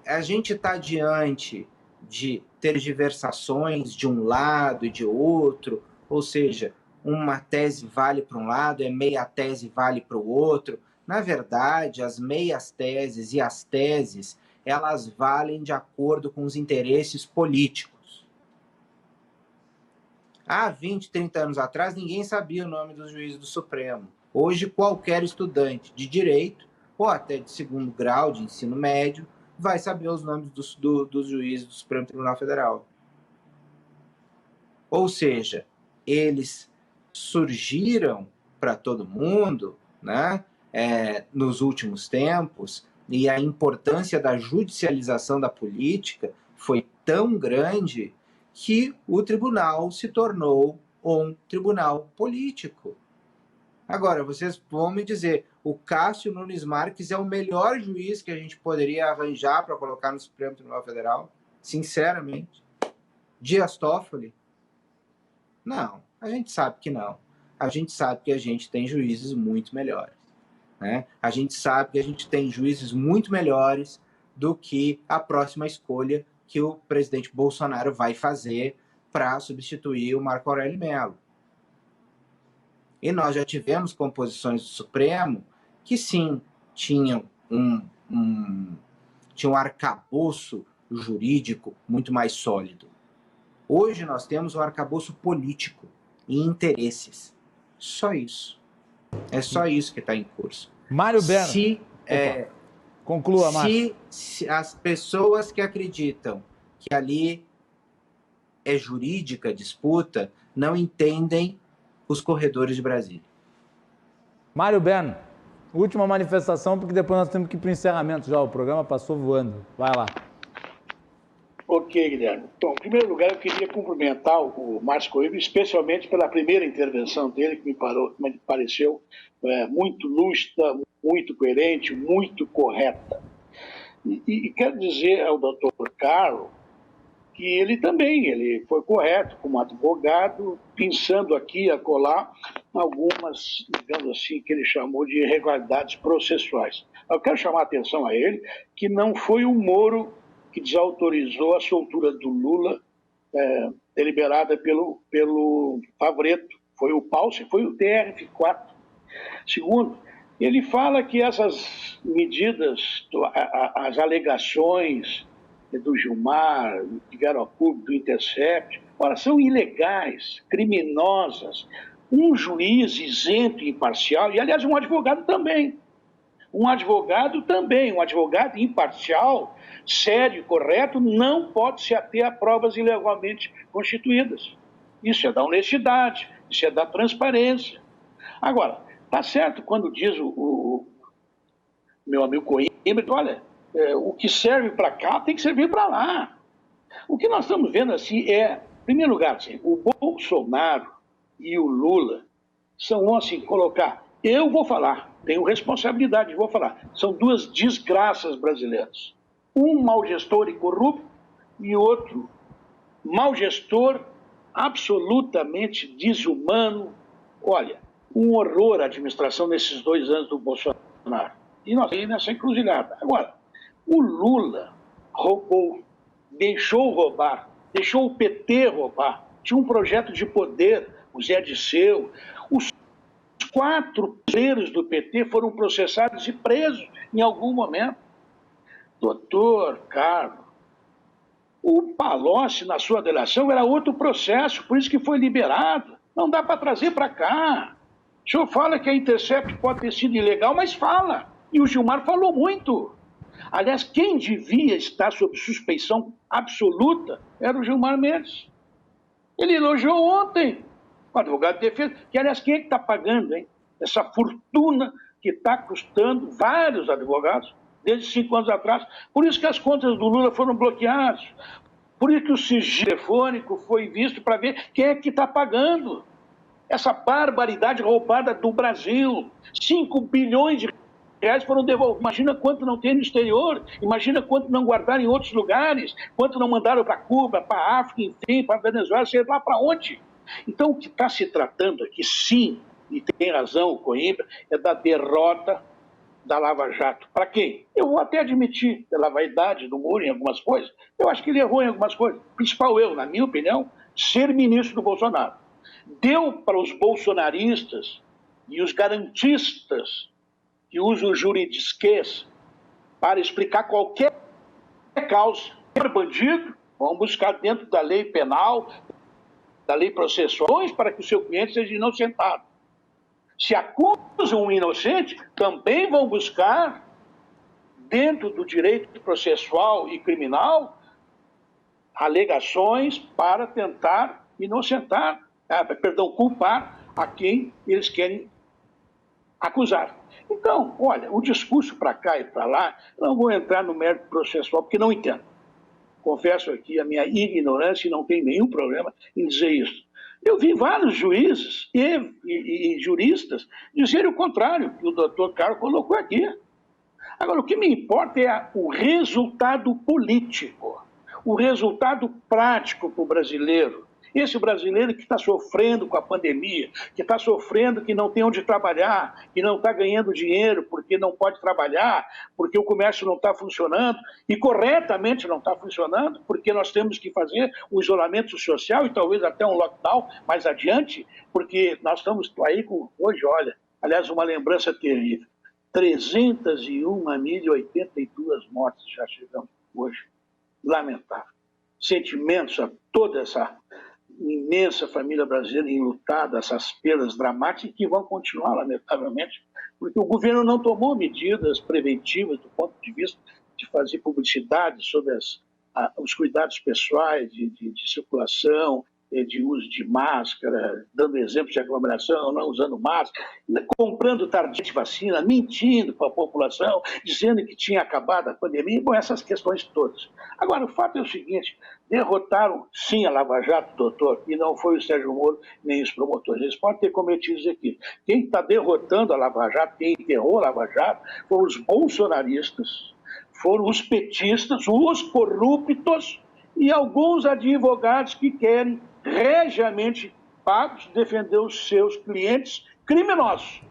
a gente está diante de tergiversações de um lado e de outro, ou seja, uma tese vale para um lado, meia tese vale para o outro. Na verdade, as meias teses e as teses, elas valem de acordo com os interesses políticos. Há 20, 30 anos atrás, ninguém sabia o nome dos juízes do Supremo. Hoje, qualquer estudante de direito, ou até de segundo grau de ensino médio, vai saber os nomes dos juízes do Supremo Tribunal Federal. Ou seja, eles surgiram para todo mundo, né, nos últimos tempos, e a importância da judicialização da política foi tão grande que o tribunal se tornou um tribunal político. Agora, vocês vão me dizer, o Cássio Nunes Marques é o melhor juiz que a gente poderia arranjar para colocar no Supremo Tribunal Federal? Sinceramente. Dias Toffoli? Não, a gente sabe que não. A gente sabe que a gente tem juízes muito melhores, né? A gente sabe que a gente tem juízes muito melhores do que a próxima escolha que o presidente Bolsonaro vai fazer para substituir o Marco Aurélio Mello. E nós já tivemos composições do Supremo que, sim, tinham um arcabouço jurídico muito mais sólido. Hoje nós temos um arcabouço político e interesses. Só isso. É só isso que está em curso. Mário Berna. Conclua, Márcio. Se as pessoas que acreditam que ali é jurídica a disputa não entendem os corredores de Brasília. Mário Berna, última manifestação, porque depois nós temos que ir para o encerramento já. O programa passou voando. Vai lá. Ok, Guilherme. Então, em primeiro lugar, eu queria cumprimentar o Márcio Coimbra, especialmente pela primeira intervenção dele, que me pareceu muito lúcida, muito coerente, muito correta. E quero dizer ao doutor Carlos que ele foi correto como advogado, pensando aqui e acolá algumas, digamos assim, que ele chamou de irregularidades processuais. Eu quero chamar a atenção a ele que não foi o Moro que desautorizou a soltura do Lula deliberada pelo Favreto, foi o Palce, foi o TRF4. Segundo, ele fala que essas medidas, as alegações do Gilmar, do Garopub, do Intercept, são ilegais, criminosas. Um juiz isento e imparcial, e aliás um advogado também, um advogado imparcial, sério e correto, não pode se ater a provas ilegalmente constituídas. Isso é da honestidade, isso é da transparência. Agora, tá certo quando diz o meu amigo Coimbra, olha, o que serve para cá tem que servir para lá. O que nós estamos vendo assim em primeiro lugar, assim, o Bolsonaro e o Lula são assim, colocar, eu vou falar, tenho responsabilidade, vou falar, são duas desgraças brasileiras. Um mau gestor e corrupto e outro mau gestor absolutamente desumano. Olha, um horror a administração nesses 2 anos do Bolsonaro. E nós estamos nessa encruzilhada. Agora, o Lula roubou, deixou roubar, deixou o PT roubar. Tinha um projeto de poder, o Zé Disseu. Os 4 players do PT foram processados e presos em algum momento. Doutor Carlos, o Palocci, na sua delação, era outro processo, por isso que foi liberado. Não dá para trazer para cá. O senhor fala que a Intercept pode ter sido ilegal, mas fala. E o Gilmar falou muito. Aliás, quem devia estar sob suspeição absoluta era o Gilmar Mendes. Ele elogiou ontem o advogado de defesa, que, aliás, quem é que está pagando, hein? Essa fortuna que está custando vários advogados desde 5 anos atrás. Por isso que as contas do Lula foram bloqueadas. Por isso que o sigilo telefônico foi visto para ver quem é que está pagando essa barbaridade roubada do Brasil. 5 bilhões de reais foram devolvidos. Imagina quanto não tem no exterior, imagina quanto não guardaram em outros lugares, quanto não mandaram para Cuba, para a África, enfim, para a Venezuela, sei lá para onde. Então, o que está se tratando aqui, sim, e tem razão o Coimbra, é da derrota da Lava Jato. Para quem? Eu vou até admitir, pela vaidade do Moro em algumas coisas, eu acho que ele errou em algumas coisas. Principal eu, na minha opinião, ser ministro do Bolsonaro. Deu para os bolsonaristas e os garantistas que usam o juridisquês para explicar qualquer causa. Bandido, vão buscar dentro da lei penal, da lei processual, para que o seu cliente seja inocentado. Se acusam um inocente, também vão buscar, dentro do direito processual e criminal, alegações para tentar culpar a quem eles querem acusar. Então, olha, o discurso para cá e para lá, não vou entrar no mérito processual, porque não entendo. Confesso aqui a minha ignorância e não tenho nenhum problema em dizer isso. Eu vi vários juízes e juristas dizerem o contrário, que o doutor Carlos colocou aqui. Agora, o que me importa é o resultado político, o resultado prático para o brasileiro. Esse brasileiro que está sofrendo com a pandemia, que está sofrendo que não tem onde trabalhar, que não está ganhando dinheiro porque não pode trabalhar, porque o comércio não está funcionando, e corretamente não está funcionando, porque nós temos que fazer um isolamento social e talvez até um lockdown mais adiante, porque nós estamos aí com, hoje, olha, aliás, uma lembrança terrível, 301.082 mortes já chegamos hoje. Lamentável. Sentimentos a toda essa imensa família brasileira enlutada, essas perdas dramáticas que vão continuar, lamentavelmente, porque o governo não tomou medidas preventivas do ponto de vista de fazer publicidade sobre os cuidados pessoais de circulação, de uso de máscara, dando exemplos de aglomeração, não usando máscara, comprando tardiamente vacina, mentindo para a população, dizendo que tinha acabado a pandemia, bom, essas questões todas. Agora, o fato é o seguinte, derrotaram sim a Lava Jato, doutor, e não foi o Sérgio Moro nem os promotores. Eles podem ter cometido isso aqui. Quem está derrotando a Lava Jato, quem enterrou a Lava Jato, foram os bolsonaristas, foram os petistas, os corruptos e alguns advogados que querem regiamente pagos defender os seus clientes criminosos,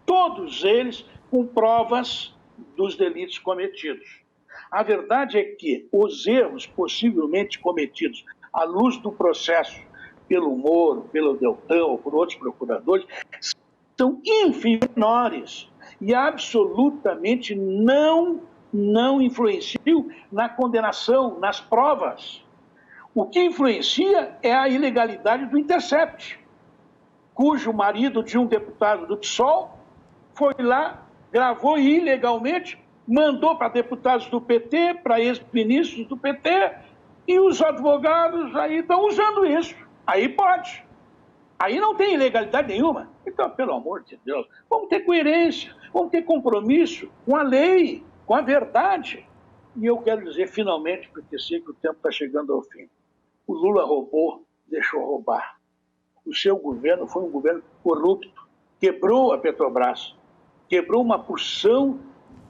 todos eles com provas dos delitos cometidos. A verdade é que os erros possivelmente cometidos à luz do processo pelo Moro, pelo Deltan ou por outros procuradores são infinitamente menores e absolutamente não influenciam na condenação, nas provas. O que influencia é a ilegalidade do Intercept, cujo marido de um deputado do PSOL foi lá, gravou ilegalmente, mandou para deputados do PT, para ex-ministros do PT, e os advogados aí estão usando isso. Aí pode. Aí não tem ilegalidade nenhuma. Então, pelo amor de Deus, vamos ter coerência, vamos ter compromisso com a lei, com a verdade. E eu quero dizer, finalmente, porque sei que o tempo está chegando ao fim. O Lula roubou, deixou roubar. O seu governo foi um governo corrupto, quebrou a Petrobras, quebrou uma porção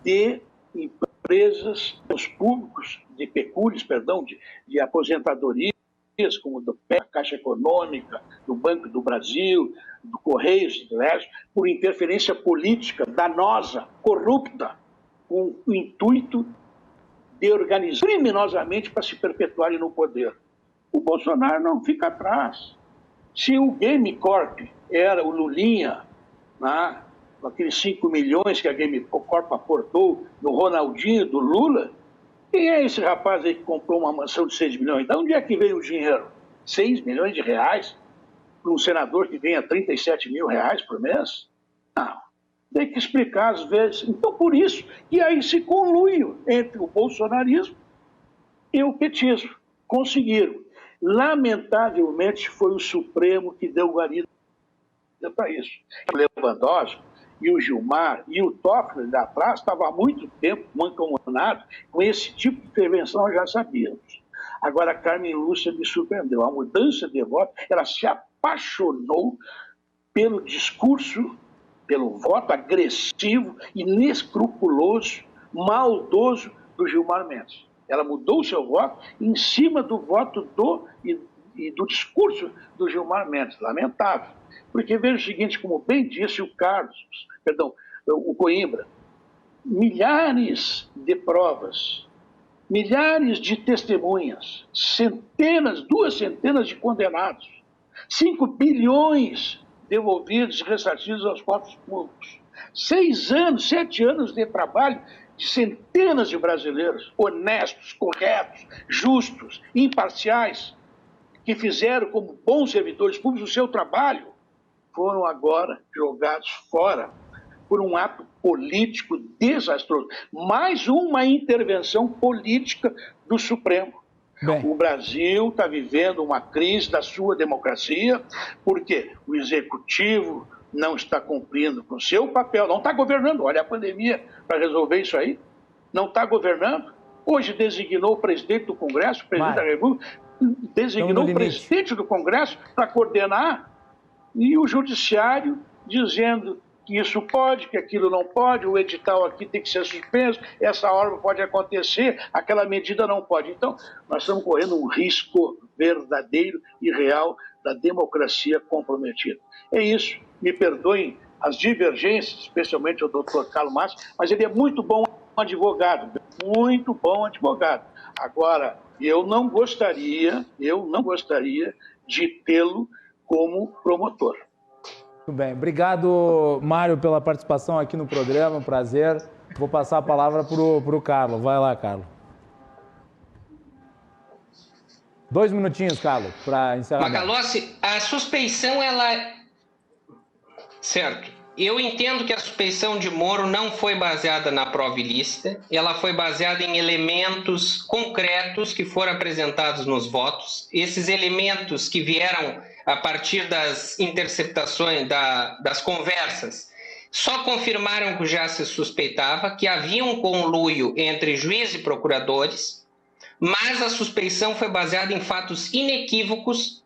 de empresas, dos públicos, de pecúlios, perdão, de aposentadorias, como do PEC, Caixa Econômica, do Banco do Brasil, do Correios de Leste, por interferência política danosa, corrupta, com o intuito de organizar criminosamente para se perpetuarem no poder. O Bolsonaro não fica atrás. Se o Game Corp era o Lulinha, né, com aqueles 5 milhões que a Game Corp aportou no Ronaldinho, do Lula, quem é esse rapaz aí que comprou uma mansão de 6 milhões? De onde é que veio o dinheiro? 6 milhões de reais para um senador que ganha 37 mil reais por mês? Não. Tem que explicar às vezes. Então, por isso que aí se conluio entre o bolsonarismo e o petismo. Conseguiram. Lamentavelmente, foi o Supremo que deu guarida para isso. O Lewandowski e o Gilmar e o Toffoli lá atrás estavam há muito tempo mancomunados com esse tipo de intervenção, nós já sabíamos. Agora, a Carmen Lúcia me surpreendeu. A mudança de voto, ela se apaixonou pelo discurso, pelo voto agressivo, inescrupuloso, maldoso do Gilmar Mendes. Ela mudou o seu voto em cima do voto do discurso do Gilmar Mendes. Lamentável. Porque veja o seguinte, como bem disse o Coimbra, milhares de provas, milhares de testemunhas, duas centenas de condenados, 5 bilhões devolvidos e ressarcidos aos cofres públicos, 7 anos de trabalho de centenas de brasileiros honestos, corretos, justos, imparciais, que fizeram como bons servidores públicos o seu trabalho, foram agora jogados fora por um ato político desastroso. Mais uma intervenção política do Supremo. Bem. O Brasil está vivendo uma crise da sua democracia, porque o Executivo não está cumprindo com o seu papel, não está governando. Olha a pandemia para resolver isso aí. Não está governando. Hoje designou o presidente do Congresso, o presidente da República, designou o presidente do Congresso para coordenar, e o Judiciário dizendo que isso pode, que aquilo não pode, o edital aqui tem que ser suspenso, essa obra pode acontecer, aquela medida não pode. Então, nós estamos correndo um risco verdadeiro e real da democracia comprometida. É isso, me perdoem as divergências, especialmente o doutor Carlos Márcio, mas ele é muito bom advogado, muito bom advogado. Agora, eu não gostaria de tê-lo como promotor. Muito bem. Obrigado, Mário, pela participação aqui no programa. Um prazer. Vou passar a palavra para o Carlos. Vai lá, Carlos. 2 minutinhos, Carlos, para encerrar. Macalossi, a suspeição, ela... Certo. Eu entendo que a suspeição de Moro não foi baseada na prova ilícita, ela foi baseada em elementos concretos que foram apresentados nos votos. Esses elementos que vieram a partir das interceptações, das conversas, só confirmaram que já se suspeitava, que havia um conluio entre juiz e procuradores, mas a suspeição foi baseada em fatos inequívocos.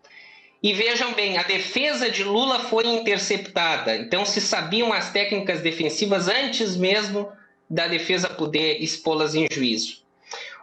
E vejam bem, a defesa de Lula foi interceptada, então se sabiam as técnicas defensivas antes mesmo da defesa poder expô-las em juízo.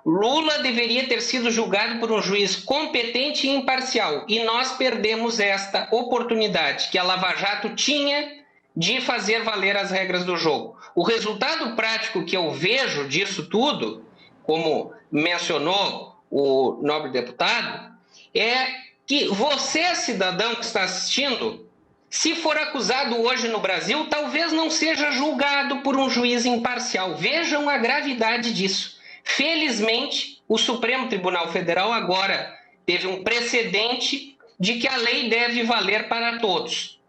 Lula deveria ter sido julgado por um juiz competente e imparcial, e nós perdemos esta oportunidade que a Lava Jato tinha de fazer valer as regras do jogo. O resultado prático que eu vejo disso tudo, como mencionou o nobre deputado, é que você, cidadão que está assistindo, se for acusado hoje no Brasil, talvez não seja julgado por um juiz imparcial. Vejam a gravidade disso. Felizmente, o Supremo Tribunal Federal agora teve um precedente de que a lei deve valer para todos.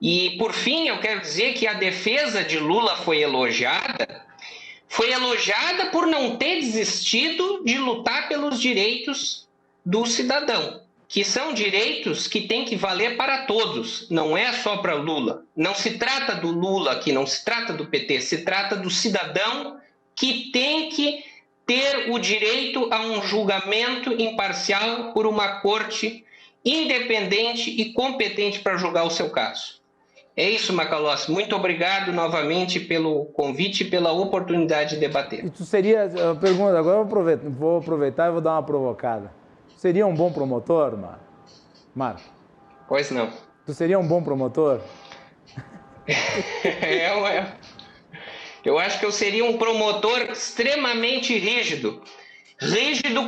E, por fim, eu quero dizer que a defesa de Lula foi elogiada por não ter desistido de lutar pelos direitos do cidadão, que são direitos que têm que valer para todos, não é só para Lula. Não se trata do Lula aqui, não se trata do PT, se trata do cidadão que tem que ter o direito a um julgamento imparcial por uma corte independente e competente para julgar o seu caso. É isso, Macalossi. Muito obrigado novamente pelo convite e pela oportunidade de debater. Isso seria, pergunta, agora eu vou aproveitar e vou dar uma provocada. Seria um bom promotor, Mário? Pois não. Tu seria um bom promotor? Eu acho que eu seria um promotor extremamente rígido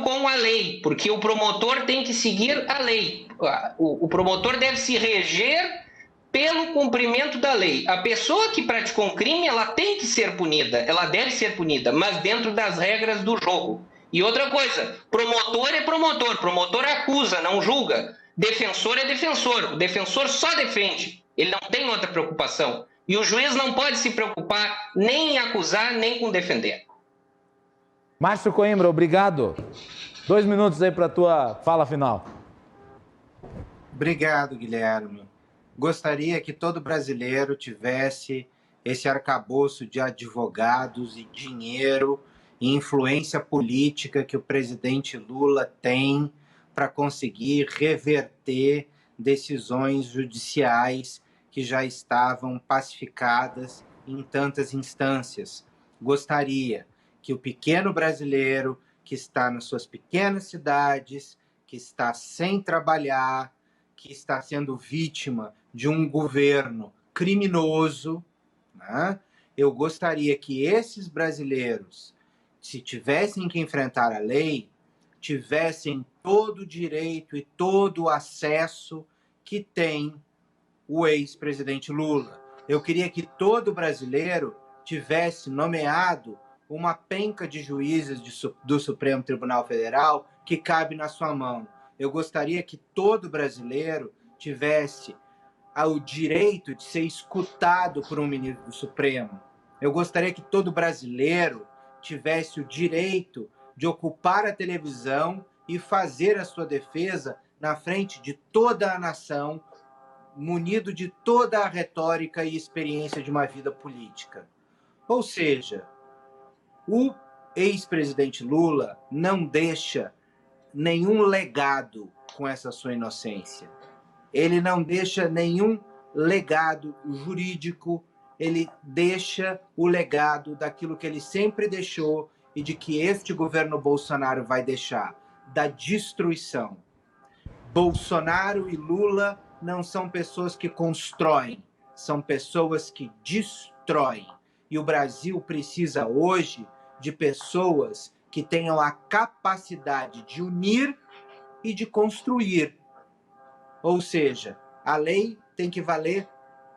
com a lei, porque o promotor tem que seguir a lei. O promotor deve se reger pelo cumprimento da lei. A pessoa que praticou um crime, ela tem que ser punida, ela deve ser punida, mas dentro das regras do jogo. E outra coisa, promotor é promotor acusa, não julga. Defensor é defensor, o defensor só defende, ele não tem outra preocupação. E o juiz não pode se preocupar nem em acusar, nem com defender. Márcio Coimbra, obrigado. 2 minutos aí para a tua fala final. Obrigado, Guilherme. Gostaria que todo brasileiro tivesse esse arcabouço de advogados e dinheiro e influência política que o presidente Lula tem para conseguir reverter decisões judiciais que já estavam pacificadas em tantas instâncias. Gostaria que o pequeno brasileiro que está nas suas pequenas cidades, que está sem trabalhar, que está sendo vítima de um governo criminoso, né? Eu gostaria que esses brasileiros, se tivessem que enfrentar a lei, tivessem todo o direito e todo o acesso que tem o ex-presidente Lula. Eu queria que todo brasileiro tivesse nomeado uma penca de juízes do Supremo Tribunal Federal que cabe na sua mão. Eu gostaria que todo brasileiro tivesse o direito de ser escutado por um ministro do Supremo. Eu gostaria que todo brasileiro tivesse o direito de ocupar a televisão e fazer a sua defesa na frente de toda a nação, munido de toda a retórica e experiência de uma vida política. Ou seja, o ex-presidente Lula não deixa nenhum legado com essa sua inocência. Ele não deixa nenhum legado jurídico ele deixa o legado daquilo que ele sempre deixou e de que este governo Bolsonaro vai deixar, da destruição. Bolsonaro e Lula não são pessoas que constroem, são pessoas que destroem. E o Brasil precisa hoje de pessoas que tenham a capacidade de unir e de construir. Ou seja, a lei tem que valer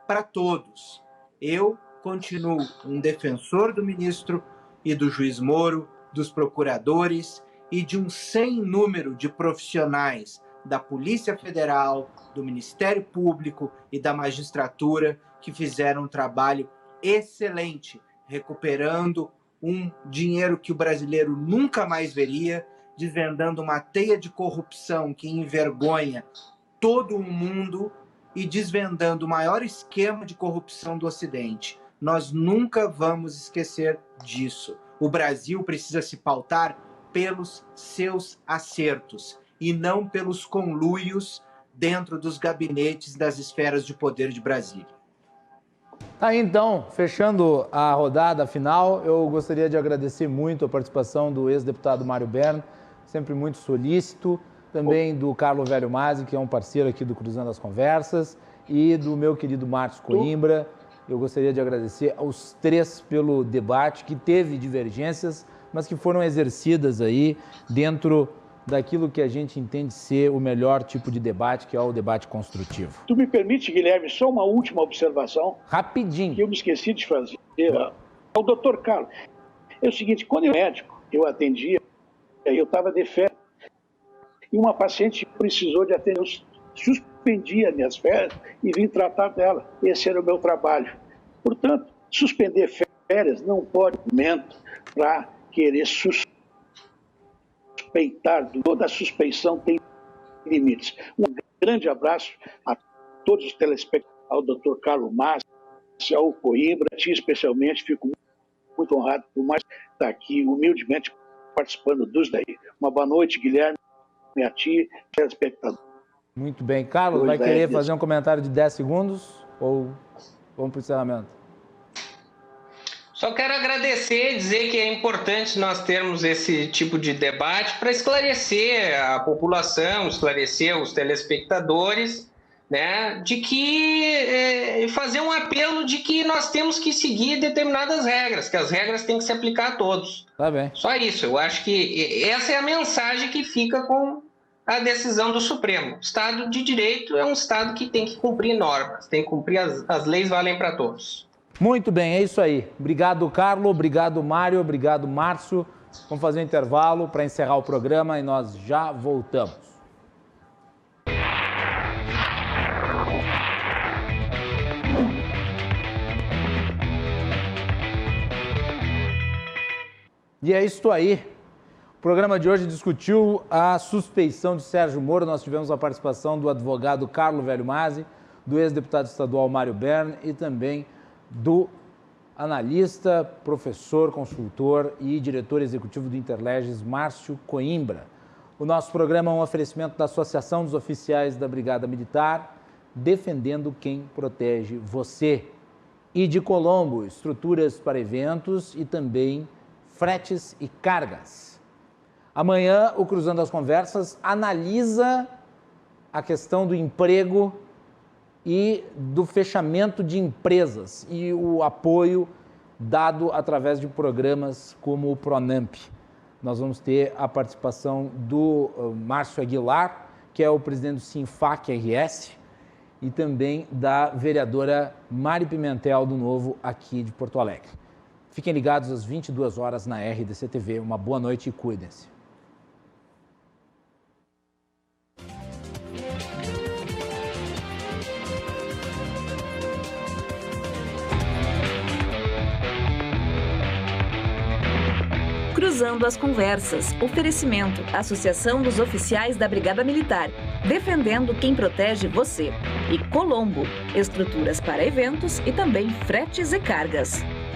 para todos. Eu continuo um defensor do ministro e do juiz Moro, dos procuradores e de um sem número de profissionais da Polícia Federal, do Ministério Público e da magistratura que fizeram um trabalho excelente, recuperando um dinheiro que o brasileiro nunca mais veria, desvendando uma teia de corrupção que envergonha todo o mundo e desvendando o maior esquema de corrupção do Ocidente. Nós nunca vamos esquecer disso. O Brasil precisa se pautar pelos seus acertos e não pelos conluios dentro dos gabinetes das esferas de poder de Brasília. Aí então, fechando a rodada final, eu gostaria de agradecer muito a participação do ex-deputado Mário Bern, sempre muito solícito, também do Carlo Velho Masi, que é um parceiro aqui do Cruzando as Conversas, e do meu querido Márcio Coimbra. Eu gostaria de agradecer aos três pelo debate, que teve divergências, mas que foram exercidas aí dentro daquilo que a gente entende ser o melhor tipo de debate, que é o debate construtivo. Tu me permite, Guilherme, só uma última observação? Rapidinho. Que eu me esqueci de fazer. O doutor Carlos, é o seguinte, quando eu era médico, eu atendia, eu estava de férias, e uma paciente precisou de atender, eu suspendi as minhas férias e vim tratar dela. Esse era o meu trabalho. Portanto, suspender férias não pode ser argumento para querer suspeitar. Toda suspeição tem limites. Um grande abraço a todos os telespectadores, ao doutor Carlos Masi, ao Coimbra, a ti especialmente, fico muito honrado por mais estar aqui humildemente participando dos daí. Uma boa noite, Guilherme, e a ti, telespectador. Muito bem. Carlos, vai querer fazer um comentário de 10 segundos ou vamos para o encerramento? Só quero agradecer e dizer que é importante nós termos esse tipo de debate para esclarecer a população, esclarecer os telespectadores, né, de que fazer um apelo de que nós temos que seguir determinadas regras, que as regras têm que se aplicar a todos. Tá bem. Só isso. Eu acho que essa é a mensagem que fica com a decisão do Supremo. O Estado de Direito é um Estado que tem que cumprir normas, tem que cumprir as leis, valem para todos. Muito bem, é isso aí. Obrigado, Carlos, obrigado, Mário, obrigado, Márcio. Vamos fazer um intervalo para encerrar o programa e nós já voltamos. E é isso aí. O programa de hoje discutiu a suspeição de Sérgio Moro. Nós tivemos a participação do advogado Carlo Velho Masi, do ex-deputado estadual Mário Bern e também do analista, professor, consultor e diretor executivo do Interleges, Márcio Coimbra. O nosso programa é um oferecimento da Associação dos Oficiais da Brigada Militar, defendendo quem protege você. E de Colombo, estruturas para eventos e também fretes e cargas. Amanhã, o Cruzando as Conversas analisa a questão do emprego e do fechamento de empresas e o apoio dado através de programas como o Pronamp. Nós vamos ter a participação do Márcio Aguilar, que é o presidente do Sinfac RS, e também da vereadora Mari Pimentel, do Novo, aqui de Porto Alegre. Fiquem ligados às 22 horas na RDC TV. Uma boa noite e cuidem-se. Cruzando as Conversas. Oferecimento. Associação dos Oficiais da Brigada Militar. Defendendo quem protege você. E Colombo. Estruturas para eventos e também fretes e cargas.